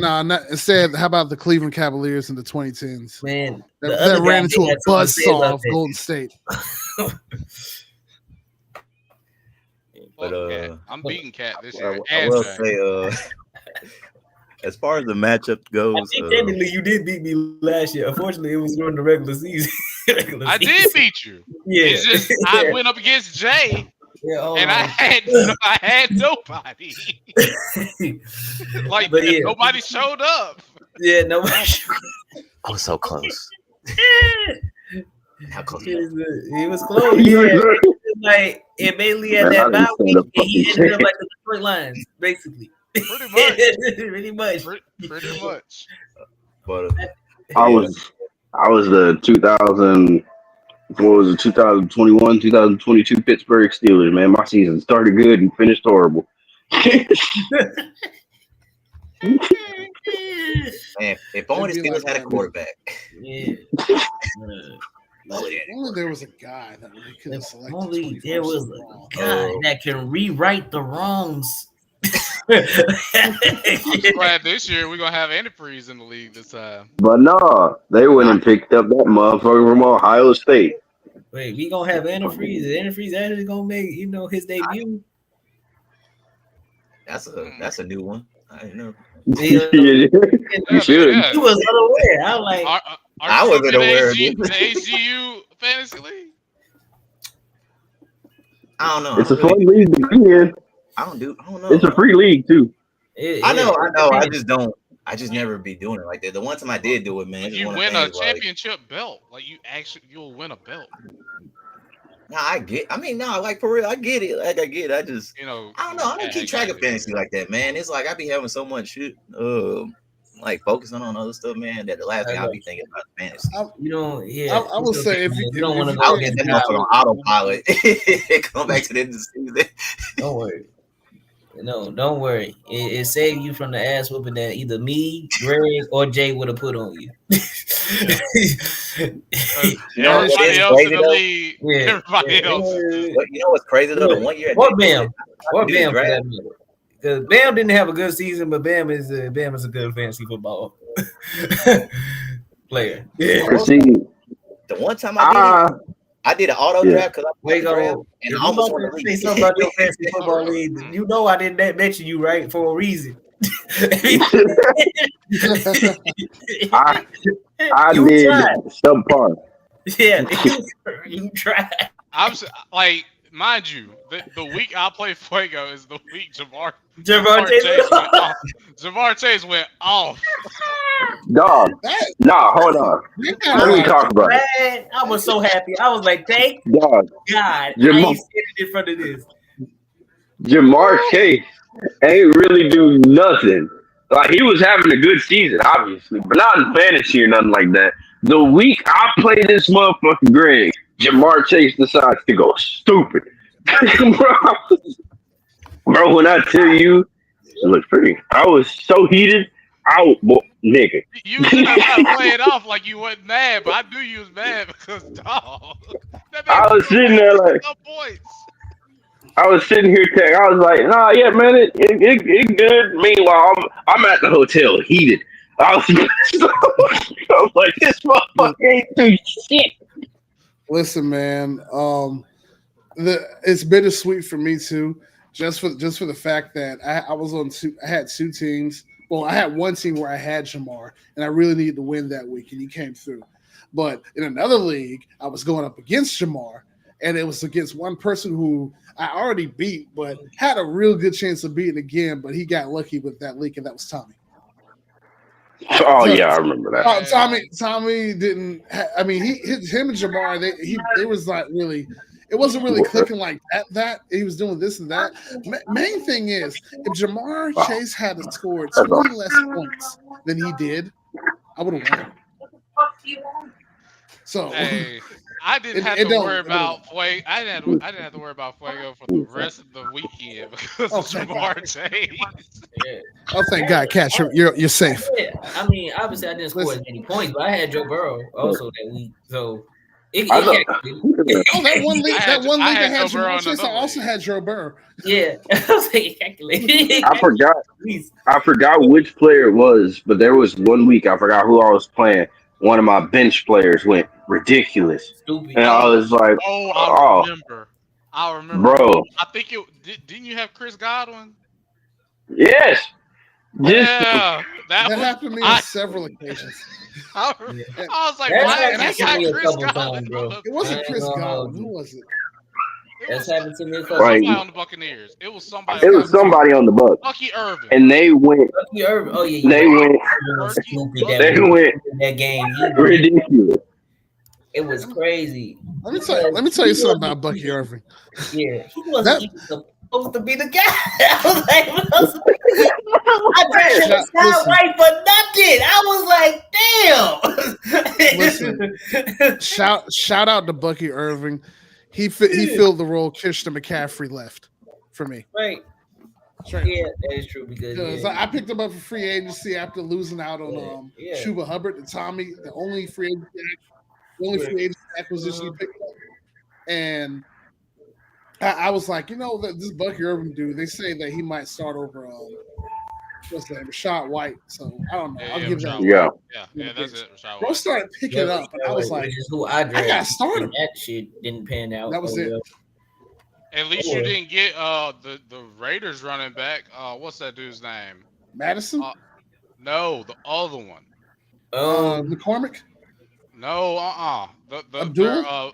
instead, how about the Cleveland Cavaliers in the 2010s? Man, the That other ran guys into a had something to say buzzsaw about of that. Golden State. But, Okay, I'm beating Cat this year. I and will Jack. say, as far as the matchup I goes, think technically you did beat me last year. Unfortunately, it was during the regular season. I did beat you. Yeah. It's just I went up against Jay, Yeah, hold and on. I had nobody. Like But yeah. nobody showed up. Yeah, nobody. I was so close. How close? He was close. Yeah. Like it mainly had Man, that I bye didn't week, say and the he ended up fucking like the Detroit Lions, basically. Pretty much. Pretty much. Pretty much. But I was the 2000. What was it? 2021, 2022 Pittsburgh Steelers. Man, my season started good and finished horrible. man, if only the It'd be Steelers like had a that, quarterback. Yeah. Only there was a guy that we could have If selected. only there 21st was overall. a guy that can rewrite the wrongs. I'm glad this year we're gonna have antifreeze in the league this time. But no, they went and picked up that motherfucker from Ohio State. Wait, we gonna have antifreeze. Is antifreeze actually gonna make his debut? That's a new one. I didn't know. Yeah. You should. Yeah. He was unaware. I was like, Are I you wasn't in aware of the this. ACU fantasy league? I don't know. It's a fun league to be in. I don't know. It's a free league too. I know. I just don't. I just never be doing it like that. The one time I did do it, man. it's You one of win the a things, like, championship belt. Like you'll win a belt. nah, I get. I mean, nah, like for real, I get it. Like I get it. I just. You know. I don't know. I don't keep track of fantasy like that, man. It's like I be having so much shit. Like focusing on other stuff, man. That the last thing I'll be thinking about is fantasy. you don't. Yeah, I will say if you you don't want to if go I'll against get that motherfucker on autopilot. Come back to the end of the season. Don't worry. No, don't worry. It saved you from the ass whooping that either me, Greg, or Jay would have put on you. You know what Everybody is else in crazy the though? league. Everybody else. But you know what's crazy though? The one year, Or Bam, or do the Bam for draft. that matter. Because Bam didn't have a good season, but Bam is a good fantasy football player. Yeah. See, the one time I did an auto Yeah. draft because I Wait, played the draft go. and If I you almost about won the to league. say something about your fantasy football league, you know I didn't mention you right for a reason. I You did tried. subpar. Yeah, you tried. Like, mind you, the week I play Fuego is the week Jamar Jamar Chase Chase. went off. Jamar Chase went off. Dog. Nah, hold on. Let me talk about it. Man, I was so happy. I was like, thank Dog. God. Jamar- I ain't sitting in front of this. Jamar Chase ain't really do nothing. Like, he was having a good season, obviously, but not in fantasy or nothing like that. The week I play this motherfucking Greg, Jamar Chase decides to go stupid. Bro, when I tell you, it looks pretty. I was so heated. Nigga. You should have played off like you wasn't mad, but I knew you was mad because dog. I was sitting there like, points. I was sitting here I was like, nah, yeah, man, it good. Meanwhile, I'm at the hotel heated. I was like, this motherfucker ain't do shit. Listen, man. It's bittersweet for me too, just for the fact that I was on I had two teams. Well, I had one team where I had Jamar, and I really needed to win that week, and he came through. But in another league, I was going up against Jamar, and it was against one person who I already beat, but had a real good chance of beating again, but he got lucky with that leak, and that was Tommy. Oh yeah, I remember that. Tommy didn't. Him and Jamar. They was like really. It wasn't really clicking like that. He was doing this and that. Main thing is, if Jamar Chase had scored 20 less points than he did, I would have won. So hey, I didn't have to worry about Fuego. I didn't have to worry about Fuego for the rest of the weekend because of Jamar Chase. Yeah. Oh, thank God, Cash, you're safe. Yeah. I mean, obviously, I didn't score as many points, but I had Joe Burrow also that week, so. That one league I had Jamar Chase. I also had Joe Burrow. Yeah, I forgot which player it was, but there was one week I forgot who I was playing. One of my bench players went ridiculous, stupid, and I was like, I remember, bro. I think didn't you have Chris Godwin? Yes. Yeah, that happened to me on several occasions. I was like, Chris Godwin, bro. It wasn't Chris Godwin. Who was it? That's happened to me. Somebody on the Buccaneers. It was somebody. It was somebody on the Bucs. Bucky Irvin. And they went. Bucky Irvin. Oh yeah. They went. They went that game. Ridiculous. It was crazy. Let me tell you something about Bucky Irvin. Yeah, he wasn't even supposed to be the guy. I was like, I drafted him right for nothing. I was like, damn. Listen, shout out to Bucky Irving. He filled the role Christian McCaffrey left for me. Right. Yeah, that is true because I picked him up for free agency after losing out on Chuba Hubbard and Tommy, the only free agency acquisition he picked up. And I was like, this Bucky Irving dude, they say that he might start over what's the name? Rashad White. So I don't know. I'll give that. Yeah, that's it. Rashad White. Started picking it up, and I was like, who I got started. That shit didn't pan out. That was it. At least you didn't get the Raiders running back. What's that dude's name? Madison? No, the other one. McCormick? No, Abdullah?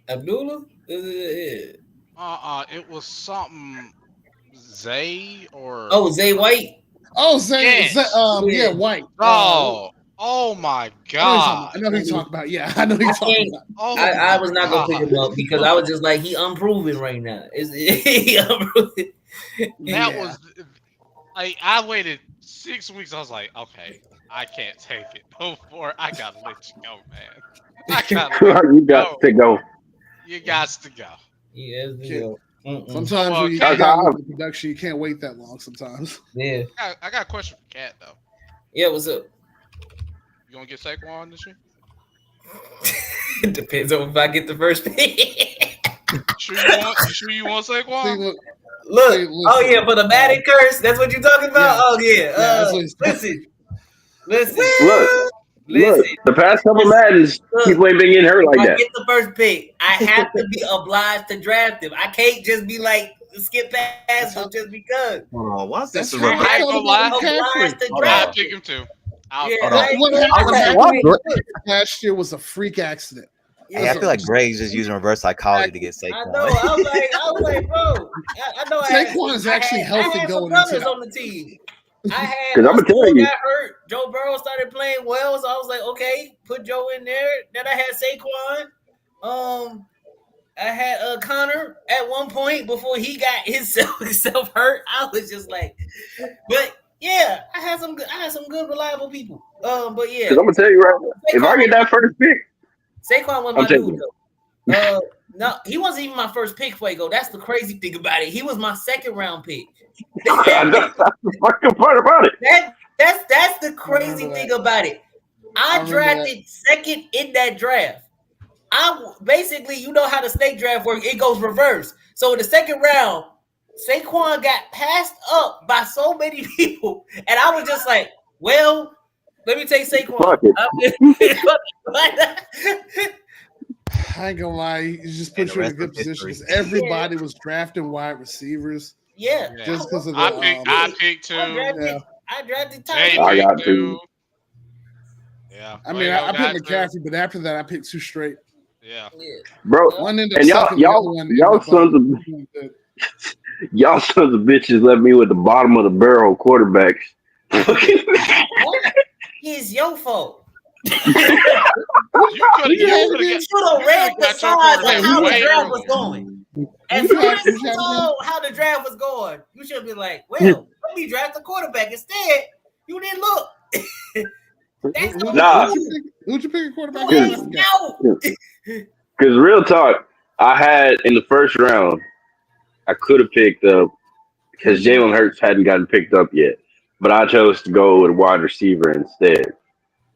Abdullah? It was something Zay or Zay White. Oh, Zay, yes. White. Oh my God! I know who you're talking about. Yeah, I know who you're talking about. I was not gonna pick him up because I was just like, he unproven right now. He unproven. That was like I waited 6 weeks. I was like, okay, I can't take it no more. I gotta let you go, man. You got to go. You got to go. Yeah. Sometimes when you got the production, you can't wait that long. Sometimes. Yeah. I got a question for Kat though. Yeah, what's up? You gonna get Saquon this year? It depends on if I get the first pick. Sure you want Saquon? Look. Oh yeah, for the Madden curse. That's what you're talking about. Yeah. Oh yeah. Listen. Look, the past couple Maddens, people ain't been getting hurt like that. I get the first pick. I have to be obliged to draft him. I can't just be like skip past him just because. Oh, what's this? I'll pick him too. Last year was a freak accident. Hey, I feel like Greg's just using reverse psychology to get Saquon. I know. I was like, bro. I know. Saquon is actually healthy going into on the team. I had because I'm gonna tell you, got hurt. Joe Burrow started playing well, so I was like, okay, put Joe in there. Then I had Saquon. I had Connor at one point before he got himself hurt. I was just like, but yeah, I had some good reliable people. But yeah, because I'm gonna tell you right now, if I get that first pick, Saquon was my dude though. No, he wasn't even my first pick, Fuego. That's the crazy thing about it. He was my second round pick. That's the fucking part about it. That's the crazy thing about it. I drafted second in that draft. Basically, you know how the snake draft works. It goes reverse. So in the second round, Saquon got passed up by so many people, and I was just like, "Well, let me take Saquon." I ain't gonna lie, he just put you in a good position because everybody was drafting wide receivers. Yeah, just because of I picked two. I drafted Jay Tyler. I got picked to. two. Yeah. I mean, Fuego I picked got two. McCaffrey, but after that, I picked two straight. Yeah. Yeah. Bro, One ended up and y'all, sucking, the other one y'all ended up, sons of doing good. y'all sons of bitches left me with the bottom of the barrel quarterbacks. It's your fault. You could have read the signs of how the draft was earlier. going. As soon as you saw how the draft was going, you should be like, well, let me draft a quarterback. Instead, you didn't look. Who'd you pick a quarterback? Because real talk, I had in the first round, I could have picked up because Jalen Hurts hadn't gotten picked up yet, but I chose to go with wide receiver instead,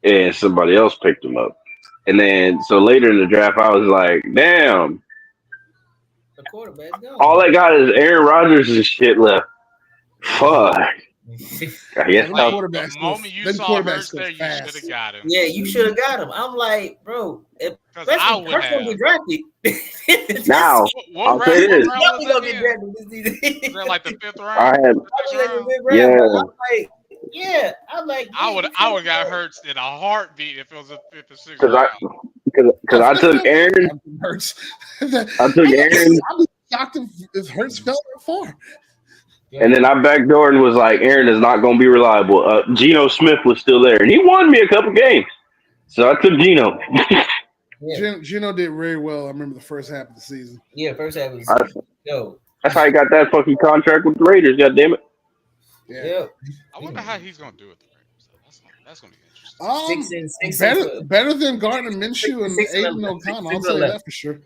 and somebody else picked him up. And then so later in the draft, I was like, damn, the quarterback's gone. all I got is Aaron Rodgers and shit left. Fuck. I guess The moment you saw Hurts there, you should have got him. Yeah, you should have got him. I'm like, bro, I would have. Drafted. Now, I'll say this. Was that like the 5th round? I had, I'm like, I would got Hurts in a heartbeat if it was a 5th or 6th round. Because I took Aaron. Hurts. I took Aaron. I'm shocked if Hurts fell that far. And then I backdoored and was like, Aaron is not going to be reliable. Geno Smith was still there, and he won me a couple games. So I took Geno. Geno did very well. I remember the first half of the season. Yeah, first half was yo. That's how he got that fucking contract with the Raiders. God damn it. Yeah. I wonder how he's going to do with the Raiders. That's going to be interesting. 6 and better than Gardner Minshew and Aiden O'Connell. I'll say that for sure.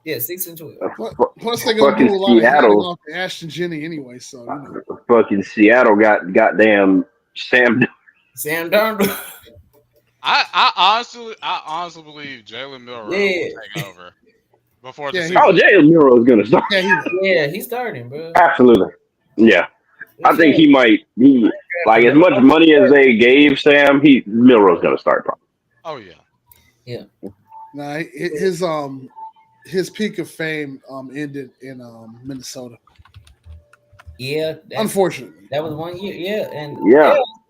Yeah, 6 and 12. Plus, they're gonna do a lot of handing off to Ashton Jennings anyway. So you know. Fucking Seattle got goddamn Sam Darnold. I honestly believe Jalen Milroe will take over before the season. Oh, Jalen Milroe is gonna start. Yeah, he's starting, bro. Absolutely. Yeah, I think he might. He like as much money as they gave Sam. Milroe's gonna start probably. Oh yeah. Yeah. Nah, his peak of fame ended in Minnesota. Yeah, unfortunately, that was 1 year. Yeah, and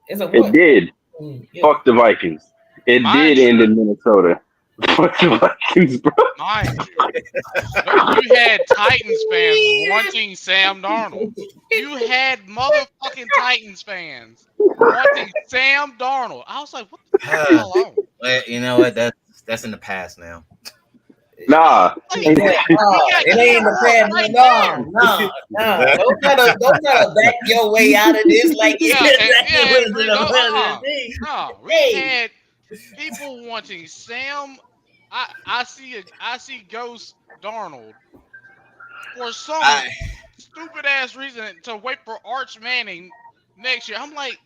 it did. Yeah. Fuck the Vikings. It did end in Minnesota. Fuck the Vikings, bro. You had Titans fans wanting Sam Darnold. You had motherfucking Titans fans wanting Sam Darnold. I was like, what the hell? Well, you know what? That's in the past now. Nah. It ain't in the past. No. Don't try to back your way out of this like we had people wanting Sam. I see Ghost Darnold for some stupid ass reason to wait for Arch Manning next year. I'm like,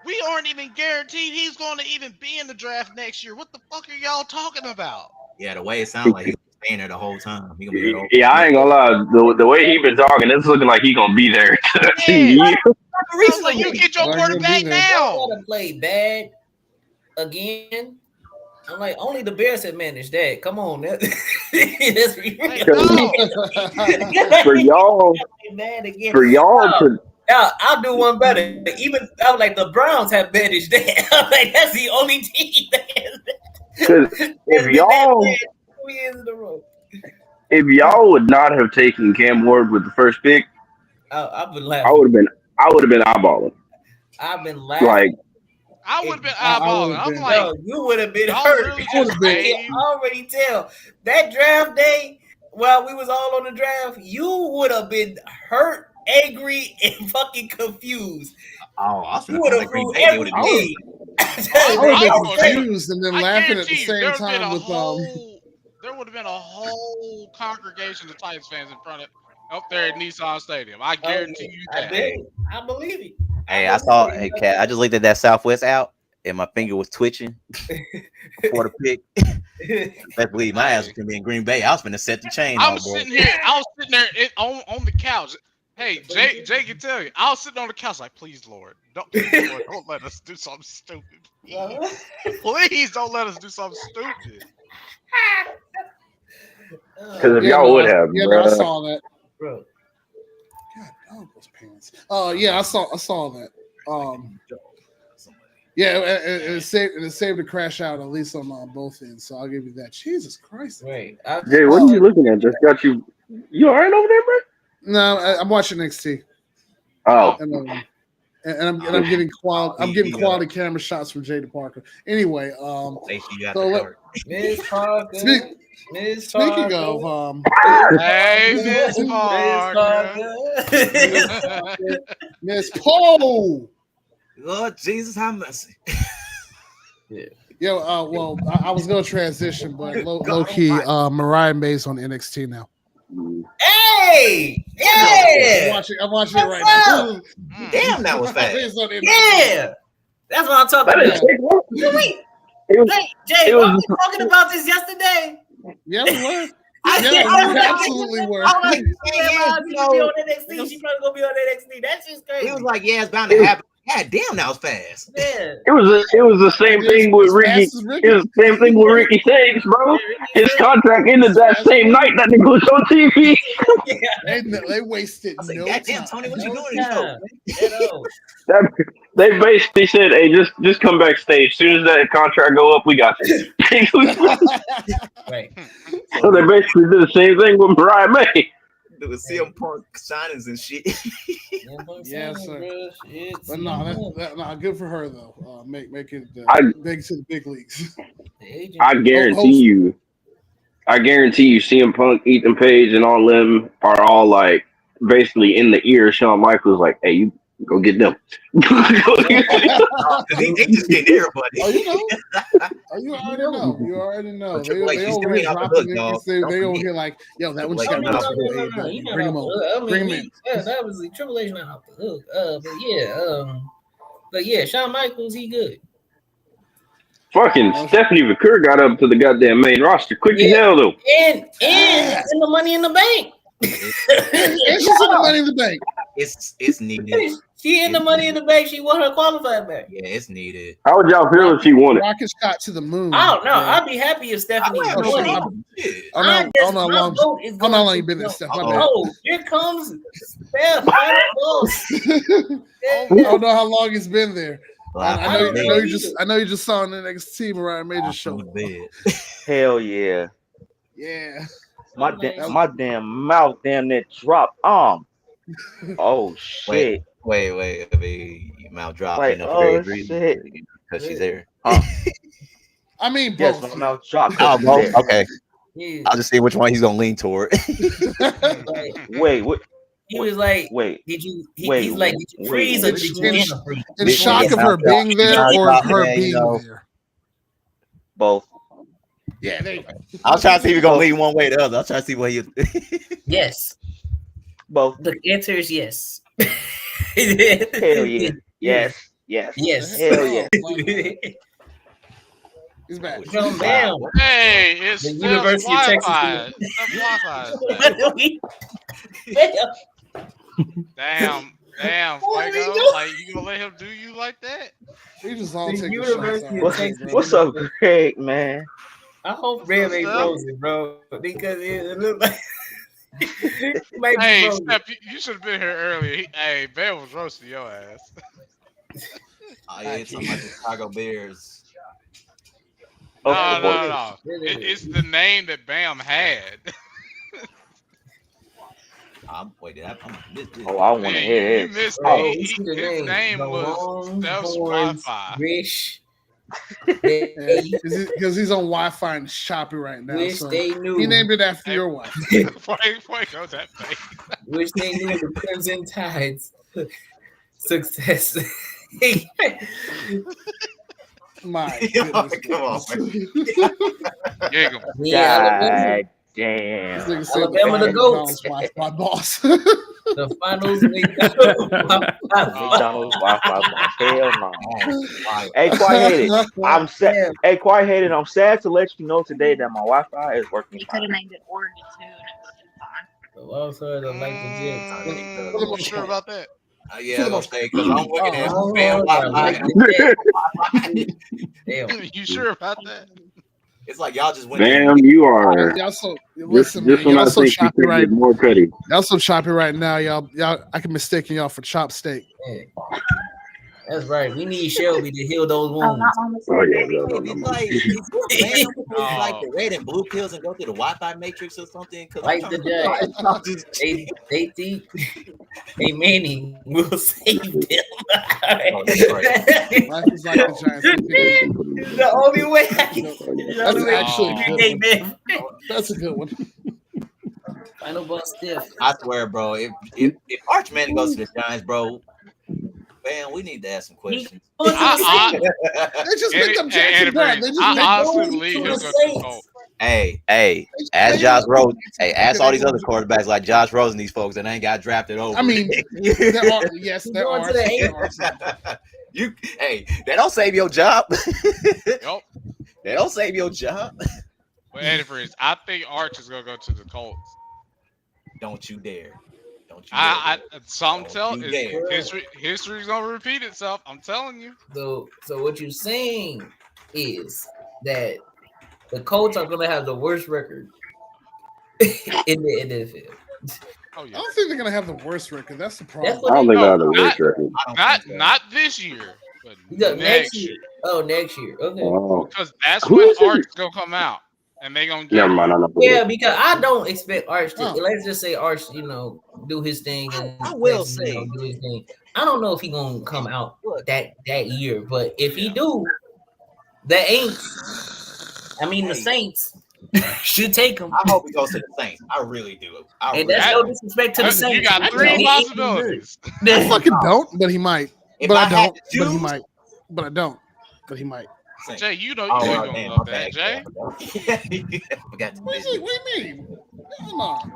we aren't even guaranteed he's going to even be in the draft next year. What the fuck are y'all talking about? Yeah, the way it sounds like he's staying there the whole time. He gonna be there yeah, I ain't gonna lie. The way he been talking, it's looking like he gonna be there. Like, you get your quarterback now. Gotta play bad again. I'm like, only the Bears have managed that. Come on, that's for y'all to. I'll do one better. Even I was like, the Browns have managed that. I'm like, that's the only team that has that. Because if y'all would not have taken Cam Ward with the first pick, I've been laughing. I would have been eyeballing. I've been laughing. Like I would have been eyeballing. I'm like, no, you would have been hurt. I already tell that draft day while we was all on the draft, you would have been hurt, angry, and fucking confused. Oh, I you would have threw everything. I would have been confused and then laughing at the same time with there would have been a whole congregation of Titans fans in front of up there at Nissan Stadium. I guarantee you that. I believe it. Hey, I saw. Hey, Cat. I just looked at that Southwest out, and my finger was twitching before the pick. Best believe my ass was gonna be in Green Bay. I was gonna set the chain. I was sitting there on the couch. Hey, Jay can tell you. I was sitting on the couch like, please, Lord, don't let us do something stupid. Please don't let us do something stupid. Because if y'all would have, bro. I saw that, bro. God, those pants. Oh yeah, I saw that. Yeah, it saved to crash out at least on both ends. So I'll give you that. Jesus Christ! Right. Jay, what are you looking at? Just got you. You all right over there, bro? No, I'm watching NXT. Oh, And I'm getting quality camera shots from Jada Parker. Anyway, Miss Parker. Speaking of hey, Miss Parker. Miss Paul. Lord Jesus, have mercy. Yo, well, I was gonna transition, but low key, Mariah May's on NXT now. Hey, yeah. I'm watching it right now. Damn, that was fast. Yeah, that's what I'm talking about. Wait, Jay, were we talking about this yesterday? Yeah, we were. I absolutely were. I'm like, she be on NXT. She probably gonna be on NXT. That's just crazy. He was like, "Yeah, it's bound to happen." God damn, that was fast. Yeah. It was the same thing with Ricky. It was the same thing with Ricky Sage, bro. His contract ended that same night that nigga was on TV. They wasted no God damn, time. Tony, what you doing? They basically said, "Hey, just come backstage. As soon as that contract go up, we got you." Right. So they basically did the same thing with Mariah May. Do the CM Punk signings and shit. Yeah, sir. But no, good for her though. Make it big to the big leagues. I guarantee you, CM Punk, Ethan Page, and all them are all like basically in the ear of Shawn Michaels, like, "Hey, you go get them." They just get everybody. You already know. They over here dropping it. They over here like, yo, that one got bring him on. Bring him in. Yeah, that was the Triple H not off the hook. But yeah, Shawn Michaels, he good. Fucking Stephanie McCurry got up to the goddamn main roster quick as hell though. And in the Money in the Bank. And she's in the Money in the Bank. It's needed. She in the Money in the Bank. She won her qualified match. Yeah, it's needed. How would y'all feel if she won it? Rocket shot to the moon. I don't know. I'd be happy if Stephanie won it. I don't know how long you been there, Steph. Oh, here comes Steph. I don't know how long he's been there. I know you just saw in the NXT Mariah May just show up. Hell yeah. Yeah. My damn mouth damn near dropped. Oh shit. Wait. I mean, your mouth dropped. Like, shit. Because she's there. I mean, yes, both. my mouth dropped. Okay. Yeah. I'll just see which one he's gonna lean toward. Wait, what? He was like, wait. Did you? He's like, did you freeze or did you freeze? In shock of her being there or her being there? Both. Yeah, there you go. I'll try to see if he's gonna lean one way or the other. I'll try to see what he. Yes. Both. The answer is yes. Hell yeah. Yes. Hell yeah. He's back. Bam. Hey, it's the University of Texas. Damn, Fuego. Like, you gonna let him do you like that? We just all take University of Texas. What's up, Craig, man? I hope Rev ain't frozen, bro, because it looks like. Hey, Steph, you should have been here earlier. Hey, Bam was roasting your ass. It's something like the Chicago Bears. No. It's the name that Bam had. I want to hear it. His name was Steph's Wi-Fi. Wish. Because he's on Wi-Fi and shopping right now. Wish so they knew. He named it after your wife. Fuego, that thing. Wish they knew the Crimson Tide's success. My goodness. Come on, Yeah, damn. Alabama the GOAT. My boss. The finals McDonald's Wi-Fi. Hell no. Hey, Quiet-Headed. I'm sad. Hey, Quiet-Headed. I'm sad to let you know today that my Wi-Fi is working. You could have named it Oregon too, and it would have been fine. I'm sure about that. Yeah, I'm gonna say because I'm looking at Damn. You sure about that? It's like y'all just went. Damn, you are. Y'all so This listen, one I y'all so think you choppy think right. is more petty. Y'all so choppy right now, y'all. I can mistaken y'all for chop steak. That's right. We need Shelby to heal those wounds. Oh yeah, It's like like the red and blue pills and go through the Wi-Fi matrix or something. Like the judge. They think a Manning will save them. Life is like the Giants. The only way I can. That's a good one. Final bus stiff. I swear, bro. If Arch Manning goes to the Giants, bro, man, we need to ask some questions. They just picked up Jackson Dart. They just I honestly believe he'll go to the Colts. Hey, ask Josh Rosen. Hey, ask all these other quarterbacks like Josh Rosen, these folks that ain't got drafted over. I mean, there are they don't save your job. Yep. They don't save your job. But anyways, I think Arch is gonna go to the Colts. Don't you dare. History's gonna repeat itself. I'm telling you. So what you're saying is that the Colts are gonna have the worst record in the NFL. Oh yeah. I don't think they're gonna have the worst record. That's the problem. I don't think they have the worst record. Not this year, but next year. Oh, next year. Okay. Oh. Because that's when Arch's gonna come out, and they gonna get. Never mind. Yeah, because I don't expect Arch to. Let's just say Arch, do his thing, and I will say do his thing. I don't know if he gonna come out that year, but if he do, the Saints should take him. I hope he goes to the Saints. I really do. That's no disrespect to the Saints. You got 3 possibilities. I fucking don't, but he might. If But I I don't. had to But he choose- might. But I don't. But he might. Jay, you know Oh, you well, gonna damn, love my that, bad, Jay. Forgot to What do you mean? Come on.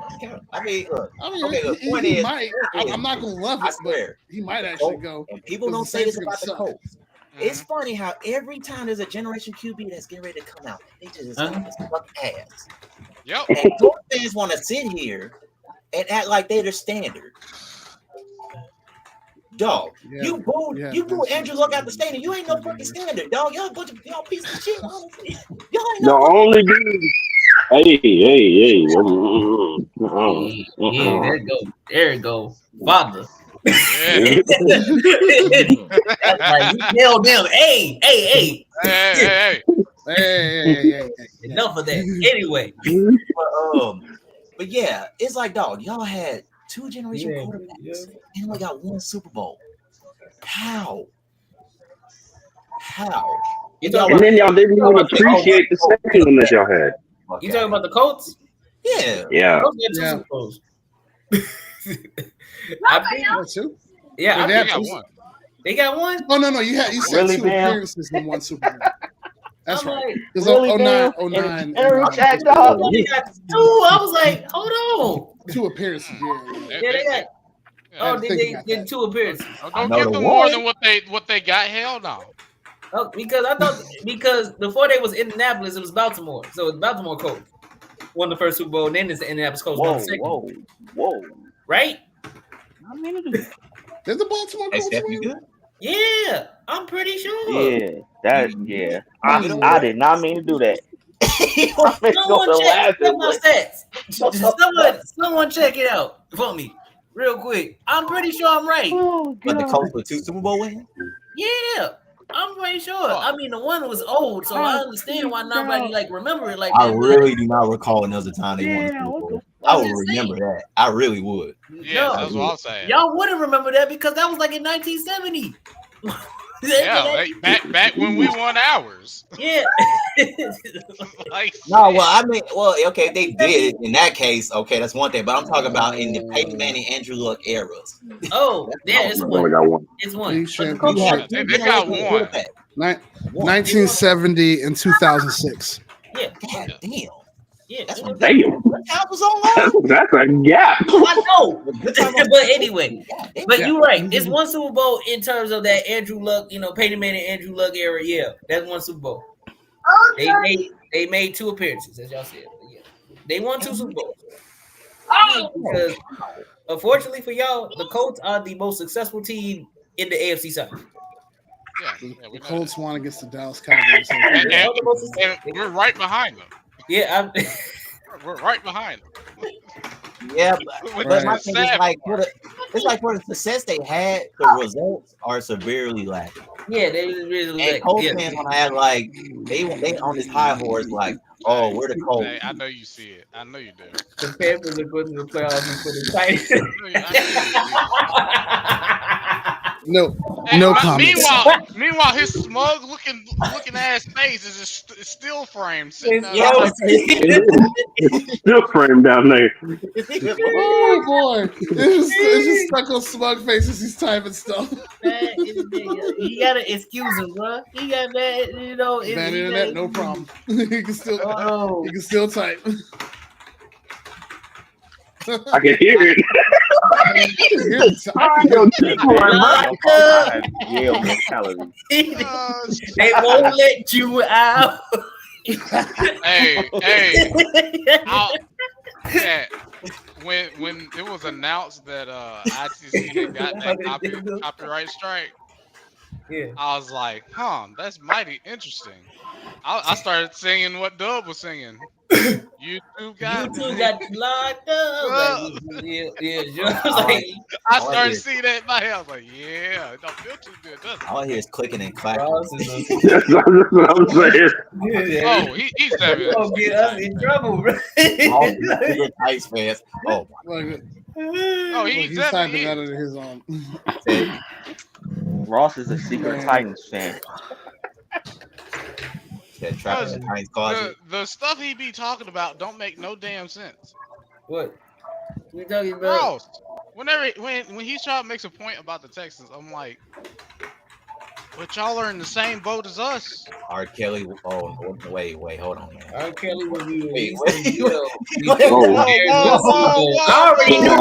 I mean, look. I mean, Okay, the he point is, might. I'm not gonna love I it, but swear. he might actually go. And people don't say this about the Colts. It's funny how every time there's a generation QB that's getting ready to come out, they just fuck ass. Yep. And Colts fans want to sit here and act like they're the standard. Dog, you booed Andrew Luck out the stadium. You ain't no fucking standard, dog. Y'all a bunch of y'all pieces of shit. Honestly. Y'all ain't The only dude. Hey. There it go. Father. Yeah. That's like, you nailed them. Hey. Hey. Enough of that. Anyway. But yeah, it's like, dog, y'all had 2 generation quarterbacks and only got 1 Super Bowl. How? And then y'all didn't even appreciate the second one that y'all had. You talking about the Colts? Yeah. Yeah. Colts got 2 Super Bowls. Yeah, they got one. They got one? Oh no, you said Really, 2 man? appearances in 1 Super Bowl. That's right. Like, It's really, 09. And jacked up. They got 2. I was like, hold on. 2 appearances. Yeah, they got. Oh, they did 2 appearances. Don't give them more than what they got. Hell no. Oh, because before they was Indianapolis, it was Baltimore. So it's Baltimore Colts won the first Super Bowl, and then it's the Indianapolis Colts won the second. Whoa. Right? I mean to do that. Did the Baltimore Colts win? Yeah, I'm pretty sure. I did not mean to do that. Someone check it out for me real quick. I'm pretty sure I'm right. But the Colts with 2 Super Bowl wins? Yeah, I'm pretty sure. I mean, the one was old, so I understand why nobody remember it like I that. really do not recall another time they won the Super Bowl. I would remember that. I really would. Yeah, that's what I'm saying. Y'all wouldn't remember that because that was like in 1970. Yeah, back when we won ours. Yeah. Okay, they did in that case. Okay, that's one thing. But I'm talking about in the Peyton Manning, Andrew Luck eras. Oh, yeah, it's one. It's one. They got one. 1970 and 2006. Yeah. God damn. Yeah. That's Damn. that was on. That's a gap. I know. But anyway, but you're right. It's 1 Super Bowl in terms of that Andrew Luck, Peyton Manning, Andrew Luck era. Yeah, that's 1 Super Bowl. They made 2 appearances, as y'all said. Yeah. They won 2 Super Bowls. Because unfortunately for y'all, the Colts are the most successful team in the AFC South. The Colts won against the Dallas Cowboys. And we're right behind them. Yeah, we're right behind them. Yeah, but my thing is like, It's like for the success they had, the results are severely lacking. Yeah, they really And like. Colts Yeah. fans want to have like they on this high horse, like, oh, we're the Colts. Hey, I know you see it. I know you do. The Panthers are going to the playoffs before the Titans. No, Hey, no comments. Meanwhile, his smug looking ass face is just still framed. Sitting there. It's still framed down there. Oh boy, it's just stuck on smug faces. He's typing stuff. You gotta excuse him, bro. He got that, you know. Bad internet, no problem. He can still type. I can hear it. They won't let you out. Hey, yeah. When it was announced that ITC had got that copyright strike, yeah, I was like, that's mighty interesting. I started singing what Dub was singing. YouTube got locked up. I started seeing that in my head. I was like, yeah, it don't feel too good, does it? All I hear is clicking and clacking. That's what I'm saying. Oh, he's definitely gonna get us in trouble, bro. All the Titans fans. Oh my. Oh, he's typing out of his own. Ross is a secret Titans fan. The stuff he be talking about don't make no damn sense. What you talking about? Ross, when he's trying to make a point about the Texans, I'm like, but y'all are in the same boat as us. R. Kelly. Oh, wait, hold on, man. R. Kelly will be Wait. I already knew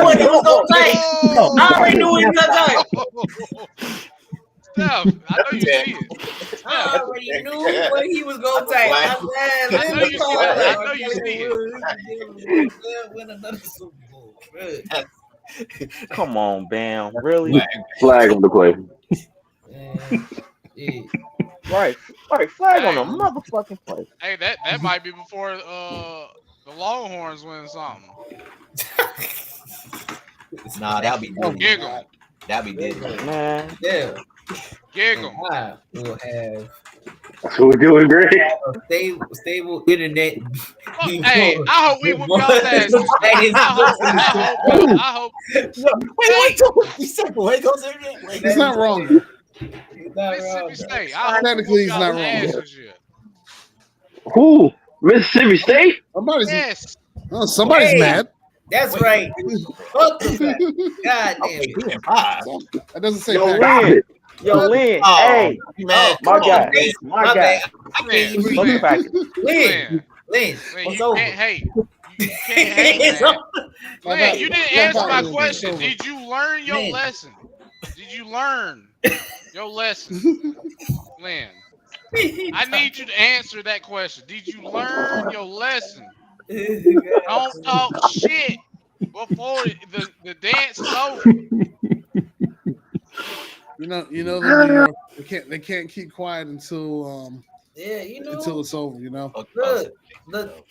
what he was gonna say. I already knew what he was gonna say. Steph, I know you see it. I already knew what he was gonna say. I know you see it. Win another Super Bowl. Come on, Bam. Really? Flag on the play. Right. Flag on the motherfucking play. Hey, that might be before the Longhorns win something. Nah, that'll be Giggle. That'll be Disney. Man. Yeah. Giggle. I will have. So we're doing great. Stable internet. Hey, I hope we whoop y'all's ass. I hope. Wait. He's not wrong. Mississippi State. Technically, he's not wrong. Who? Mississippi State? Yes. Oh, somebody's mad. That's right. Fuck the fact. God damn it. That doesn't say Lynn. Yo, Lynn. Hey, man, my guy. I can't even breathe. Lynn, what's over? Hey, you can't hate, man. Lynn, you didn't answer my question. Did you learn your lesson? Did you learn your lesson, Lynn? I need you to answer that question. Did you learn your lesson? Don't talk shit before the dance is over. You know the New York, they can't keep quiet until until it's over. You know, the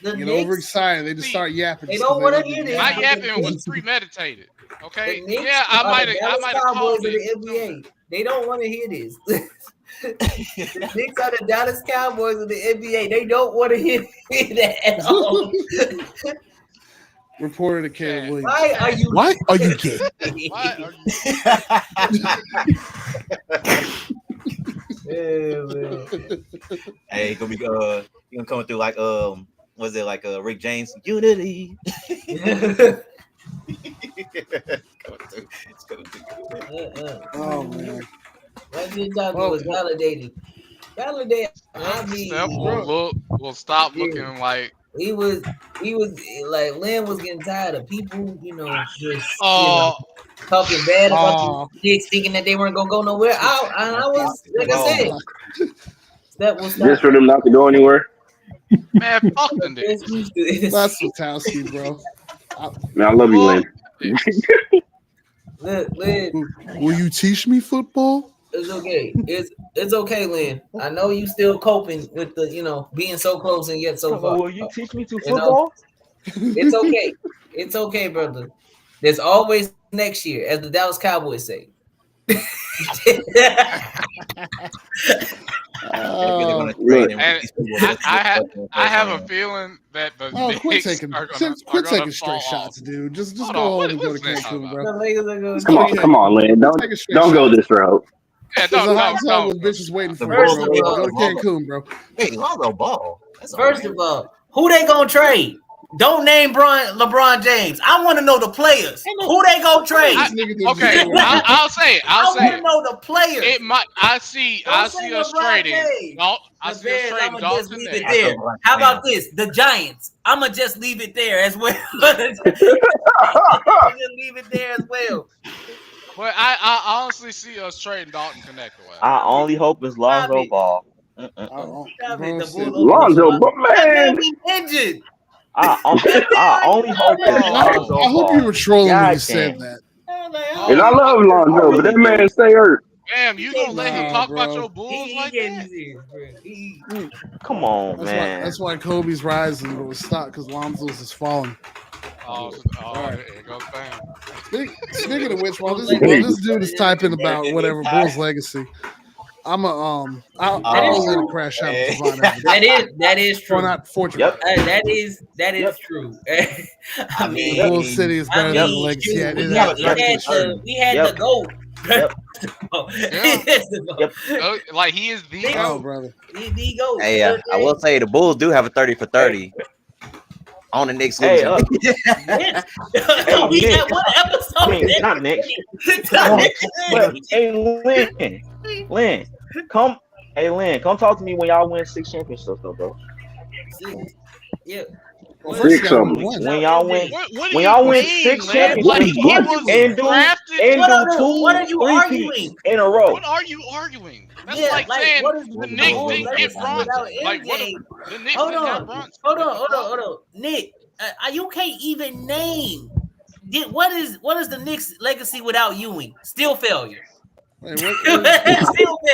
get overexcited. They just start yapping. They don't want to hear this. My yapping was premeditated. Okay, yeah, I might have called it. The NBA. They don't want to hear this. The Knicks are the Dallas Cowboys of the NBA. They don't want to hear that at all. Reported to Caleb Williams. Why are you gay? Why are Hey, gonna be you gonna come through like was it like Rick James Unity? Oh man. What you talking was validated. Validated. I mean, will stop looking like he was like Lynn was getting tired of people, just talking bad about the Knicks, thinking that they weren't gonna go nowhere. I was like I said, that was just for them not to go anywhere. Man, fuck them. That's Swatowski, bro. Man, I love you, Lynn. Lynn, will you teach me football? It's okay. It's okay, Lynn. I know you still coping with the being so close and yet so far. Will you teach me to football? It's okay. It's okay, brother. There's always next year, as the Dallas Cowboys say. I have a feeling that the Knicks quit taking straight shots, dude. Just go home and go to Cancun, bro. Come on, Lynn. Don't go this route. Yeah, There's a hot tub with bitches waiting for you, bro. Go to Cancun, bro. Hey, Lonzo Ball. First of all, who they gonna trade? Don't name LeBron James. I want to know the players. Who they gonna trade? I'll say it. I want to know the players. It might. I see us trading. I see us trading. Just leave it there. How about this? The Giants. I'ma just leave it there as well. Just leave it there as well. But I honestly see us trading Dalton Connect away. I only hope it's Lonzo Ball. Lonzo, but man, injured. I only hope it's Lonzo Ball. I hope you were trolling when you said that. And I love Lonzo, but that man stay hurt. Damn, you gonna let him talk about your Bulls like that? Come on, man. That's why Kobe's rising, but was stopped because Lonzo's is falling. Oh, right. It goes down. Speaking of which, while this dude is typing about whatever Bulls legacy, I'll let it crash out. That is true. Or not fortunate. Yep. That is true. I mean, Bulls City is better than the legacy. We had the GOAT. Yep. Like he is the GOAT, brother. The GOAT. Hey, I will say the Bulls do have a 30 for 30 on the Knicks. Hey, we had one episode. Not Knicks. Hey, Lynn, come talk to me when y'all win 6 championships, though, bro. Yeah. When y'all win 6 championships and do 2 repeats in a row. What are you arguing? That's like saying the Knicks didn't get Bronson. Like what? The Knicks didn't have Bronson. Hold on. Nick, you can't even name. What is the Knicks' legacy without Ewing? Still failure. Still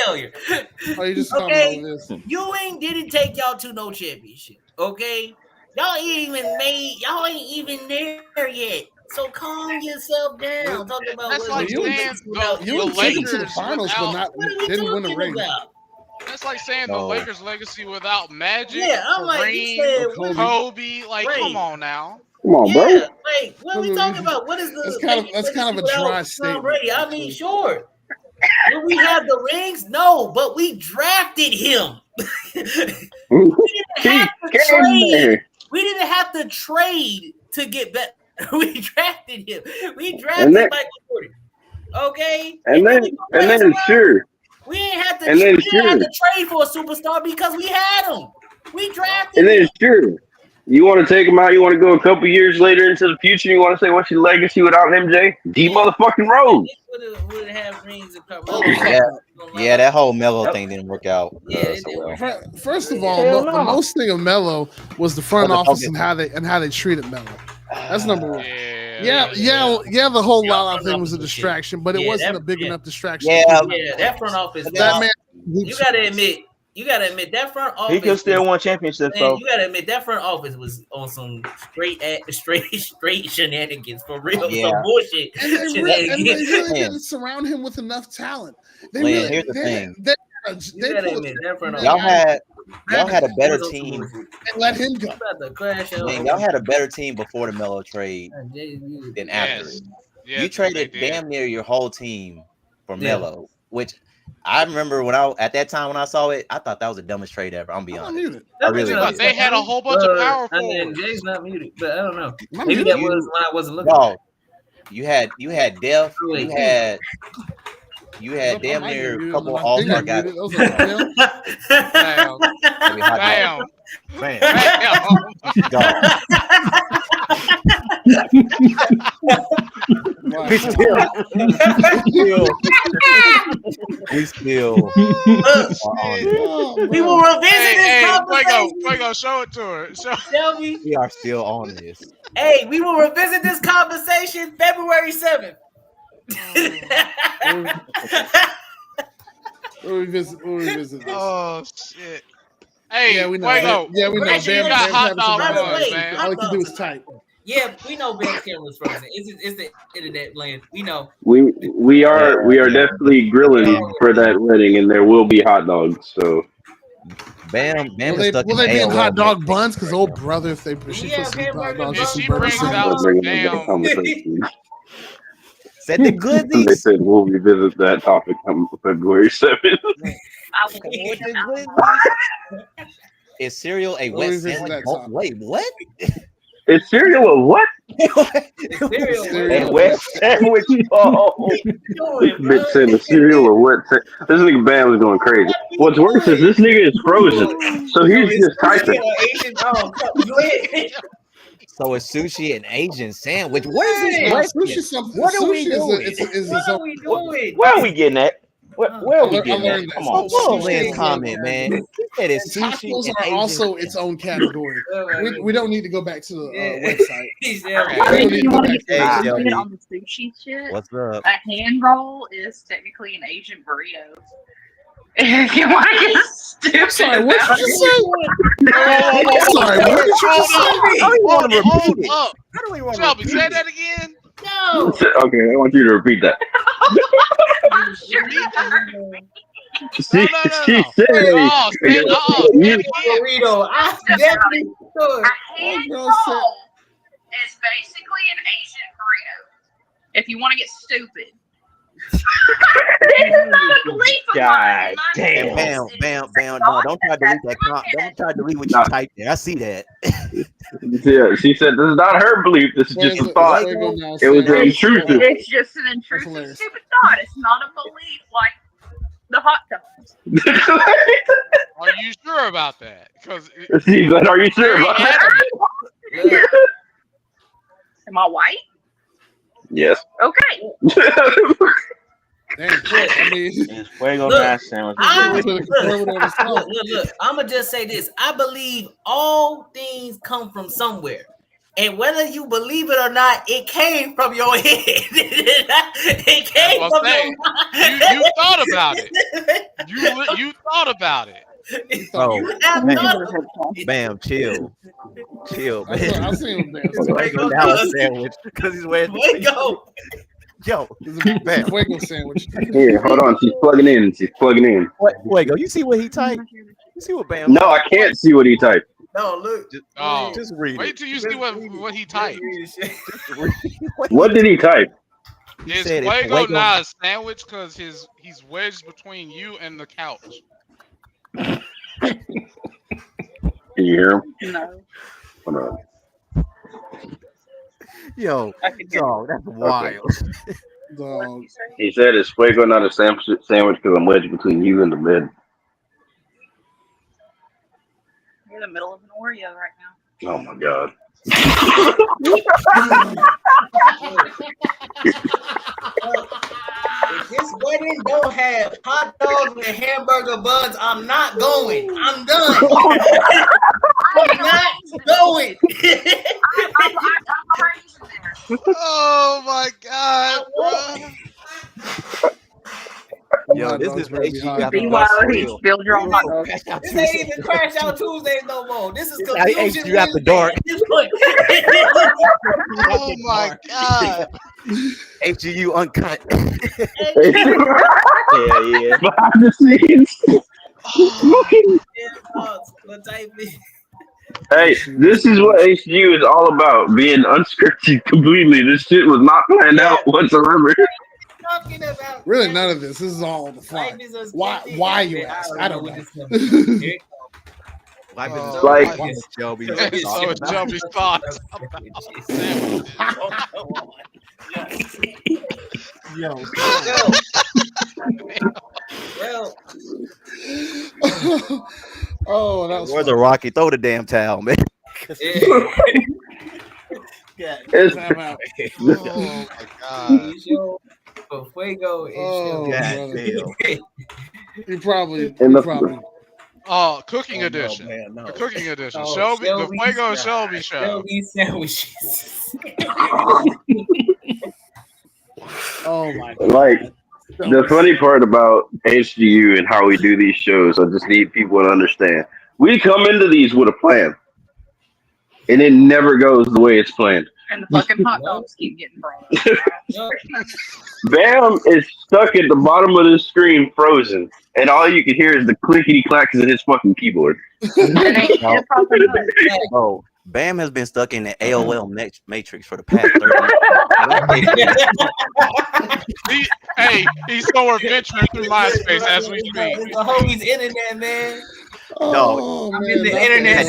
failure. You just talking about this? Ewing didn't take y'all to no championship. Okay, y'all ain't even there yet. So calm yourself down. Talk about that's like saying the Lakers to the finals, but didn't win a ring. That's like saying the Lakers' legacy without Magic, Kareem, Kobe. Like, come on now. Come on, bro. Wait, what are we talking about? What is the? That's kind of a dry statement. I mean, sure. Will we have the rings? No, but we drafted him. We didn't have to trade to get better. We drafted him. We drafted Michael Jordan. Okay. And then sure. We didn't have to trade for a superstar because we had him. We drafted him. And then sure. You want to take him out? You want to go a couple years later into the future? You want to say what's your legacy without MJ? D motherfucking Rose. Would have rings and yeah, that whole Melo thing didn't work out. So well. First of all, the most thing of Melo was the front office and how they treated Melo. That's number one. Yeah. The whole Lala thing was a distraction, but it wasn't a big enough distraction. Yeah, that front office. That man, you gotta admit that front office. He could still won championships, though. You gotta admit that front office was on some straight shenanigans for real. Some bullshit. And they really didn't surround him with enough talent. Here's the thing. Y'all had a better team and let him go. Y'all had a better team before the Melo trade than after it. You traded damn near your whole team for Melo, which I remember at that time when I saw it, I thought that was the dumbest trade ever. I'm be honest. I really did. They had a whole bunch of power forwards. Jay's not muted, but I don't know. Maybe that was when I wasn't looking. No, you had Def. You had damn near a couple of all-star guys. We will revisit this conversation. Fuego, show it to her. Tell me. We are still on this. Hey, we will revisit this conversation February 7th. We'll revisit this. Oh shit! Hey, we know. Fuego. Yeah, we know. Bam got hot dog ones, man. All he can do is type. Yeah, we know Bam's camera was frozen. It's the internet land. We know. We are definitely grilling for that wedding, and there will be hot dogs. So. Bam will they be in hot dog buns? Because old brother, if they put some hot dogs, if she brings out Bam. Said the goodies. They said we'll revisit that topic on February 7th. Is cereal a wet sandwich? Oh, wait, what? Is cereal a what? A wet sandwich. Oh, Bitch said the cereal a wet sandwich. This nigga Bam was going crazy. What's worse is this nigga is frozen, so he's just typing. So is sushi an Asian sandwich? What is this? What are we doing? Where are we getting at? Where are we getting at? Come on. Whoa, Lynn's comment, man. He said it's sushi. Tacos are also its own category. We don't need to go back to the website. You want to get on the sushi shit? What's up? A hand roll is technically an Asian burrito. If you want to get stupid, I'm sorry, what did you say? I'm sorry, what did you say? I don't want to repeat it. How do we want to repeat say that again? No. Okay, I want you to repeat that. She said, burrito. I definitely could. A hand roll is basically an Asian burrito. If you want to get stupid. This is not a belief of God mine. damn. Bam. No, don't try to delete that. Don't try to delete what you typed there. I see that. Yeah, she said this is not her belief. This is just a thought. It was intrusive. It's just an intrusive, stupid thought. It's not a belief like the hot dogs. Are you sure about that? Because she said, "Are you sure about that?" Am I white? Yes. Okay. I mean, It's fuego nine sandwich. Look. I'ma just say this. I believe all things come from somewhere. And whether you believe it or not, it came from your head. It came from your mind. You thought about it. You thought about it. Oh, Bam, chill, man. I've seen him Fuego down sandwich because he's wearing Fuego. Yo, Bam. Fuego sandwich. Here, hold on. She's plugging in. What? Fuego? You see what he typed? You see what Bam? No, I can't see what he typed. No, look. Just read it. Wait till you see what he typed. What did he type? Is Fuego not a sandwich because he's wedged between you and the couch? Can you hear him? No. Hold on. Yo, dog, that's wild. Dog. He said, "Is Fuego not a sandwich because I'm wedged between you and the bed?" You're in the middle of an Oreo right now. Oh my god. If this wedding don't have hot dogs and hamburger buns, I'm not going. I'm done. I'm not going. Oh my god, bro. Yo, this is HGU. Meanwhile, he spilled your own hot dog. This ain't even Crash Out Tuesdays no more. This is confusion. HGU after dark. Oh my god. HGU uncut. Yeah. Behind the scenes. Hey, this is what HGU is all about, being unscripted completely. This shit was not planned out whatsoever. Really, none of this. This is all on the fly. Why you ask? I don't know. Like, Shelby. So Shelby's thoughts. Yo. Oh, that was Where's the Rocky? Throw the damn towel, man. Time out. Oh my god. Fuego. Oh, God you probably. Oh, cooking edition. Man, no. The cooking edition. Shelby, the Fuego and Shelby show. Shelby sandwiches. Oh my god. Like, the funny part about HGU and how we do these shows, I just need people to understand. We come into these with a plan, and it never goes the way it's planned. And the fucking hot dogs keep getting brought up. Bam is stuck at the bottom of the screen, frozen, and all you can hear is the clickety clacks of his fucking keyboard. Oh, Bam has been stuck in the AOL matrix for the past 30 Hey, he's somewhere venturing through MySpace as we speak. It's the homie's internet, man. No, I'm in the internet.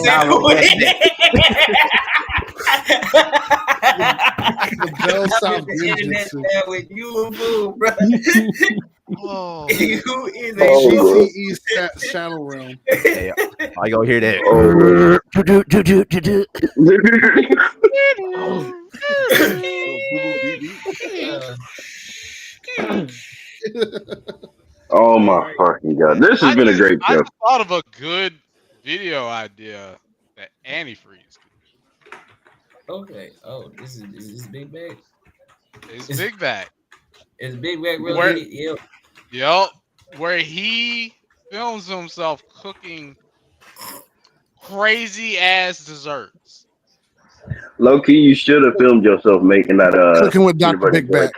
The Bell South Internet with you and Boo, bro. Oh. You is a GCE Shadow Realm. Hey, I go hear that. Oh my fucking god! This has been a great I show. just thought of a good video idea that antifreeze. Okay. Oh, this is Big Bag. It's Big Bag. Is Big Bag really? Yep. Where he films himself cooking crazy ass desserts. Low key, you should have filmed yourself making that. Cooking with Dr. Big Bag.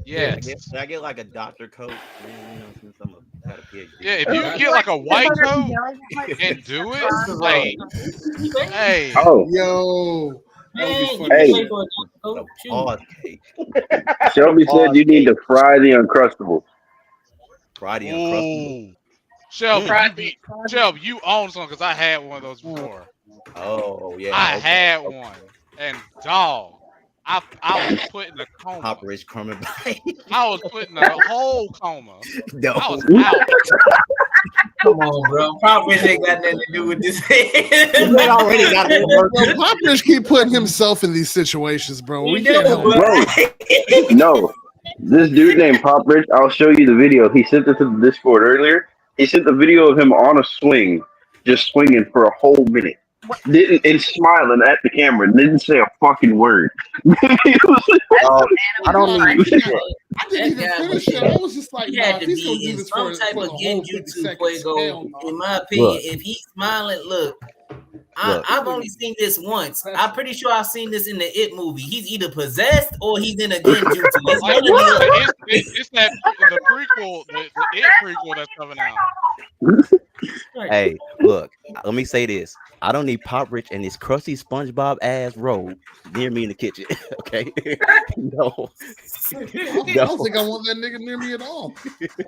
Yeah. Should I get like a doctor coat? Since I'm had a PhD. Yeah, if you get like a white coat and do it, like, hey. Oh. Yo. Hey. Oh, cake. Shelby said you need to fry the Uncrustables. Fry the Uncrustables. Shelby, you own some because I had one of those before. Oh yeah. I had one, and dog, I was put in a coma. Pop Rich Kermit. I was put in a whole coma. No. I was out. Come on, bro. Pop Rich ain't got nothing to do with this. Already got it. Bro, Pop Rich keep putting himself in these situations, bro. We can't help Bro, no. This dude named Pop Rich, I'll show you the video. He sent it to the Discord earlier. He sent the video of him on a swing, just swinging for a whole minute. And smiling at the camera, didn't say a fucking word. I didn't even finish it. I was just like, He nah, had if to he's gonna be do in this some for type the of whole 50 genjutsu seconds, hell fuego. no. In my opinion, Look. if he's smiling, look, I've only seen this once. I'm pretty sure I've seen this in the It movie. He's either possessed or he's in a genjutsu. It's one of the other. It's that the prequel, the It prequel that's coming out. Hey, look, let me say this. I don't need Pop Rich and this crusty SpongeBob ass robe near me in the kitchen. Okay? No. I don't think I want that nigga near me at all.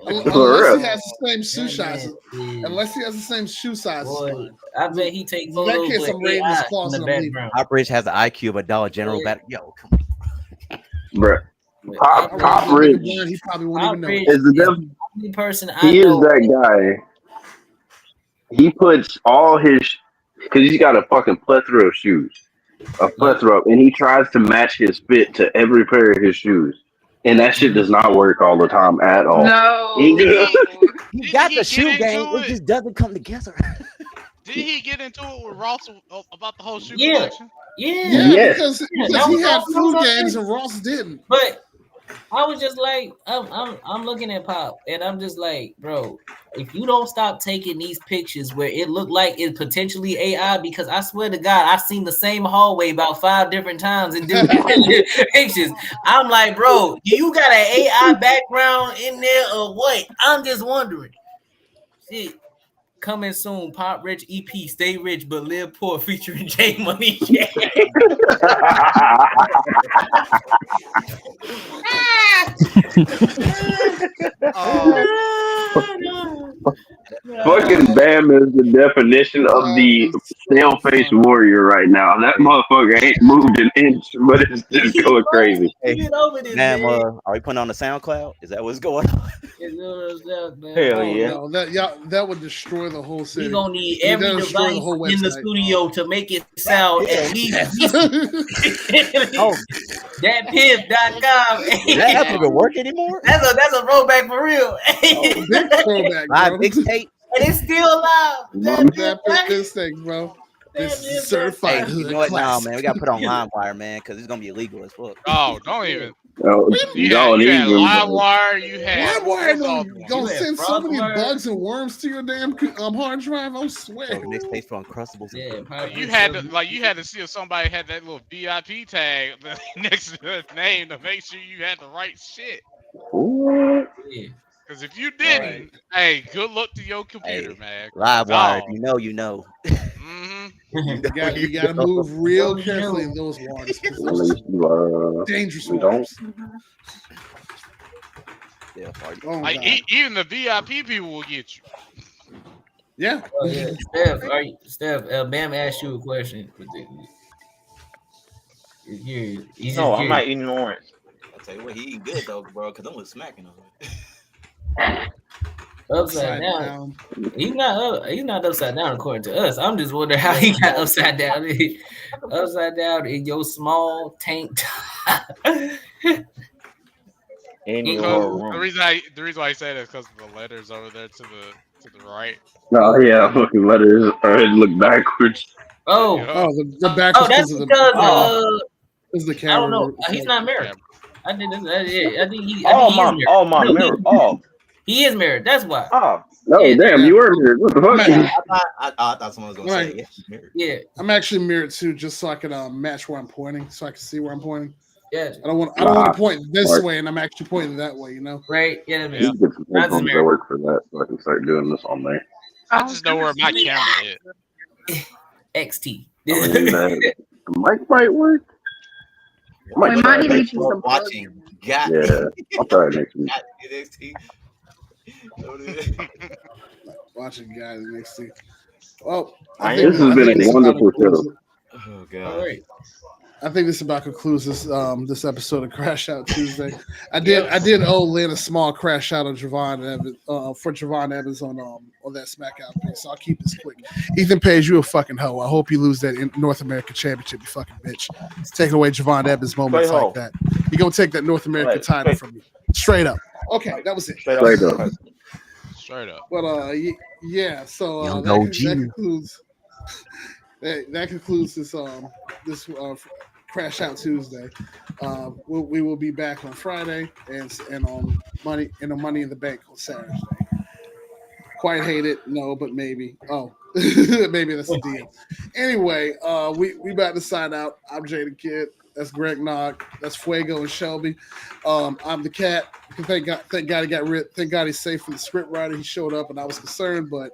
Unless he has the same shoe size. Unless he has the same shoe size. Boy, I bet he takes In that photos case, with I'm raiding his AI in closet. the I'm leaving. background. Pop Rich has the IQ of a Dollar General bat. Yo, come on. Bruh. I'd Pop rather Rich nigga burn, he probably won't even know. is the only person I he is know. that guy. He puts all his, because he's got a fucking plethora of shoes, and he tries to match his fit to every pair of his shoes, and that shit does not work all the time at all. No. You got the shoe game. It just doesn't come together. Did he get into it with Ross about the whole shoe Yeah. collection? Yeah, Yes. because that he was had all flu something. games and Ross didn't. But I was just like, I'm looking at Pop, and I'm just like, bro, if you don't stop taking these pictures where it looked like it's potentially AI, because I swear to God, I've seen the same hallway about 5 different times in different pictures. I'm like, bro, do you got an AI background in there or what? I'm just wondering. Shit. Coming soon, Pop Rich EP, Stay Rich but Live Poor, featuring J Money. Fucking Bam is the definition of the stale faced warrior right now. That motherfucker ain't moved an inch, but it's just going crazy. Hey, Bam, are we putting on the SoundCloud? Is that what's going on? Hell yeah. No, that would destroy the whole city. We're gonna need It every does destroy device the whole in the website. studio to make it sound at least Oh, thatpimp.com. that doesn't work anymore? That's a throwback for real. Big throwback, Live bro. mixtape. And it's still alive. That mistake, bro. This is certified Hey, hood you know what? No, classic. man, we gotta put on LimeWire, man, because it's gonna be illegal as fuck. Oh, don't even. No, You don't had even. LimeWire. You had. LimeWire gonna had send so many Frostwire? bugs and worms to your damn hard drive. I swear. So mixtapes for Uncrustables. You had to see if somebody had that little VIP tag next to the name to make sure you had the right shit. Because if you didn't, hey, good luck to your computer, man. LimeWire, if you know, you know. You gotta move real carefully in those waters. Dangerous waters. Yeah, Oh, like even the VIP people will get you. Yeah. Oh, yeah. Steph, Bam asked you a question. No, I'm not eating orange. I'll tell you what, he eating good though, bro, because I'm smacking on it. Upside down. He's not upside down according to us. I'm just wondering how he got upside down. Upside down in your small tank top. The reason why I say that is because of the letters over there to the right. Oh yeah, fucking letters look backwards. Oh, the backwards. That's because is the I camera. don't know. He's not married. I think he. I think he is married. My mirror. Oh, he is married. That's why. Oh. No, damn, you were married. What the fuck? I thought someone was gonna say yeah, she's married. Yeah, I'm actually mirrored too, just so I can match where I'm pointing, so I can see where I'm pointing. Yeah, I don't want to point this way, and I'm actually pointing that way. You know, right? Yeah, Get some headphones that work for that, so I can start doing this on there. I just know where my camera is. XT. I mean, the mic might work. We might need to get you some watching. Yeah, I'll try it next week. Watching guys next week. Well, this has been a wonderful show. Oh god! All right. I think this about concludes this episode of Crash Out Tuesday. I did owe Lynn a small crash out of Javon Evans for Javon Evans on that SmackDown page, so I'll keep this quick. Ethan Page, you a fucking hoe. I hope you lose that North American Championship, you fucking bitch. Taking away Javon Evans moments like that. You're gonna take that North American title from me. Straight up. Okay, that was it. Straight up. But yeah, so that concludes this Crash Out Tuesday. We will be back on Friday and on Money in the Bank on Saturday. Quite hate it, no, but maybe. Oh, maybe that's a deal. Anyway, we about to sign out. I'm Jay the Kid. That's Greg Nog. That's Fuego and Shelby. I'm the Cat. Thank God he got rid. Thank God he's safe from the script writer. He showed up and I was concerned, but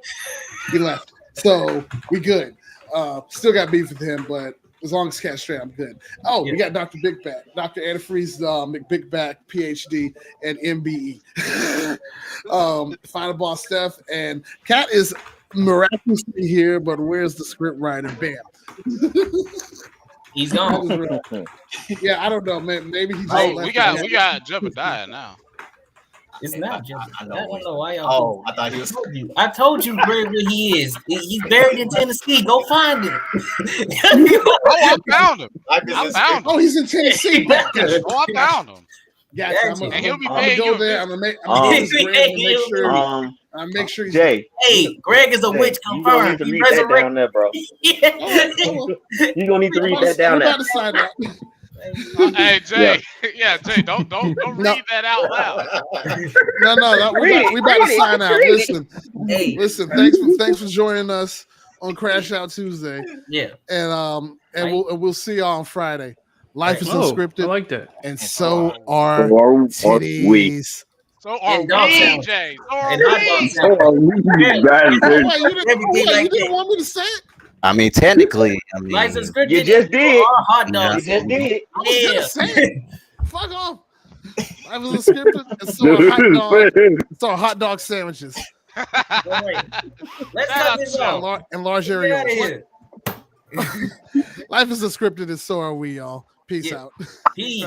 he left. So we good. Still got beef with him, but as long as Cat's straight, I'm good. Oh, we got Dr. Big Back, Dr. Antifreeze McBigback, PhD, and MBE. Final boss Steph and Cat is miraculously here, but where's the script writer? Bam. He's gone. Yeah, I don't know, man. Maybe he's. Oh, we got Jebediah now. It's not just. I don't know why y'all. Oh, I thought he was. I told you, Greg, where he is. He's buried in Tennessee. Go find him. I found him. I found him. Oh, he's in Tennessee. I found him. Yeah, and he'll be paying go you. there. I'm gonna make sure. Jay. Hey, Greg is a witch confirmed. You need to read that down there, bro. You gonna need to read that down there. I'm about to sign up. Hey Jay, Jay, don't read that out loud. No, we about to sign out. Listen. Thanks for joining us on Crash Out Tuesday. Yeah, and we'll see y'all on Friday. Life is unscripted. I like that. And so are titties. So are we, Jay. So are we. You didn't want me to say it? I mean, technically, Life is scripted. You just did. Hot dogs. You just did. I was gonna say it. Fuck off. Life is unscripted. And so are hot dogs. So are hot dog sandwiches. Let's cut this off. And large areas. Life is unscripted, and so are we, y'all. Peace out. Peace.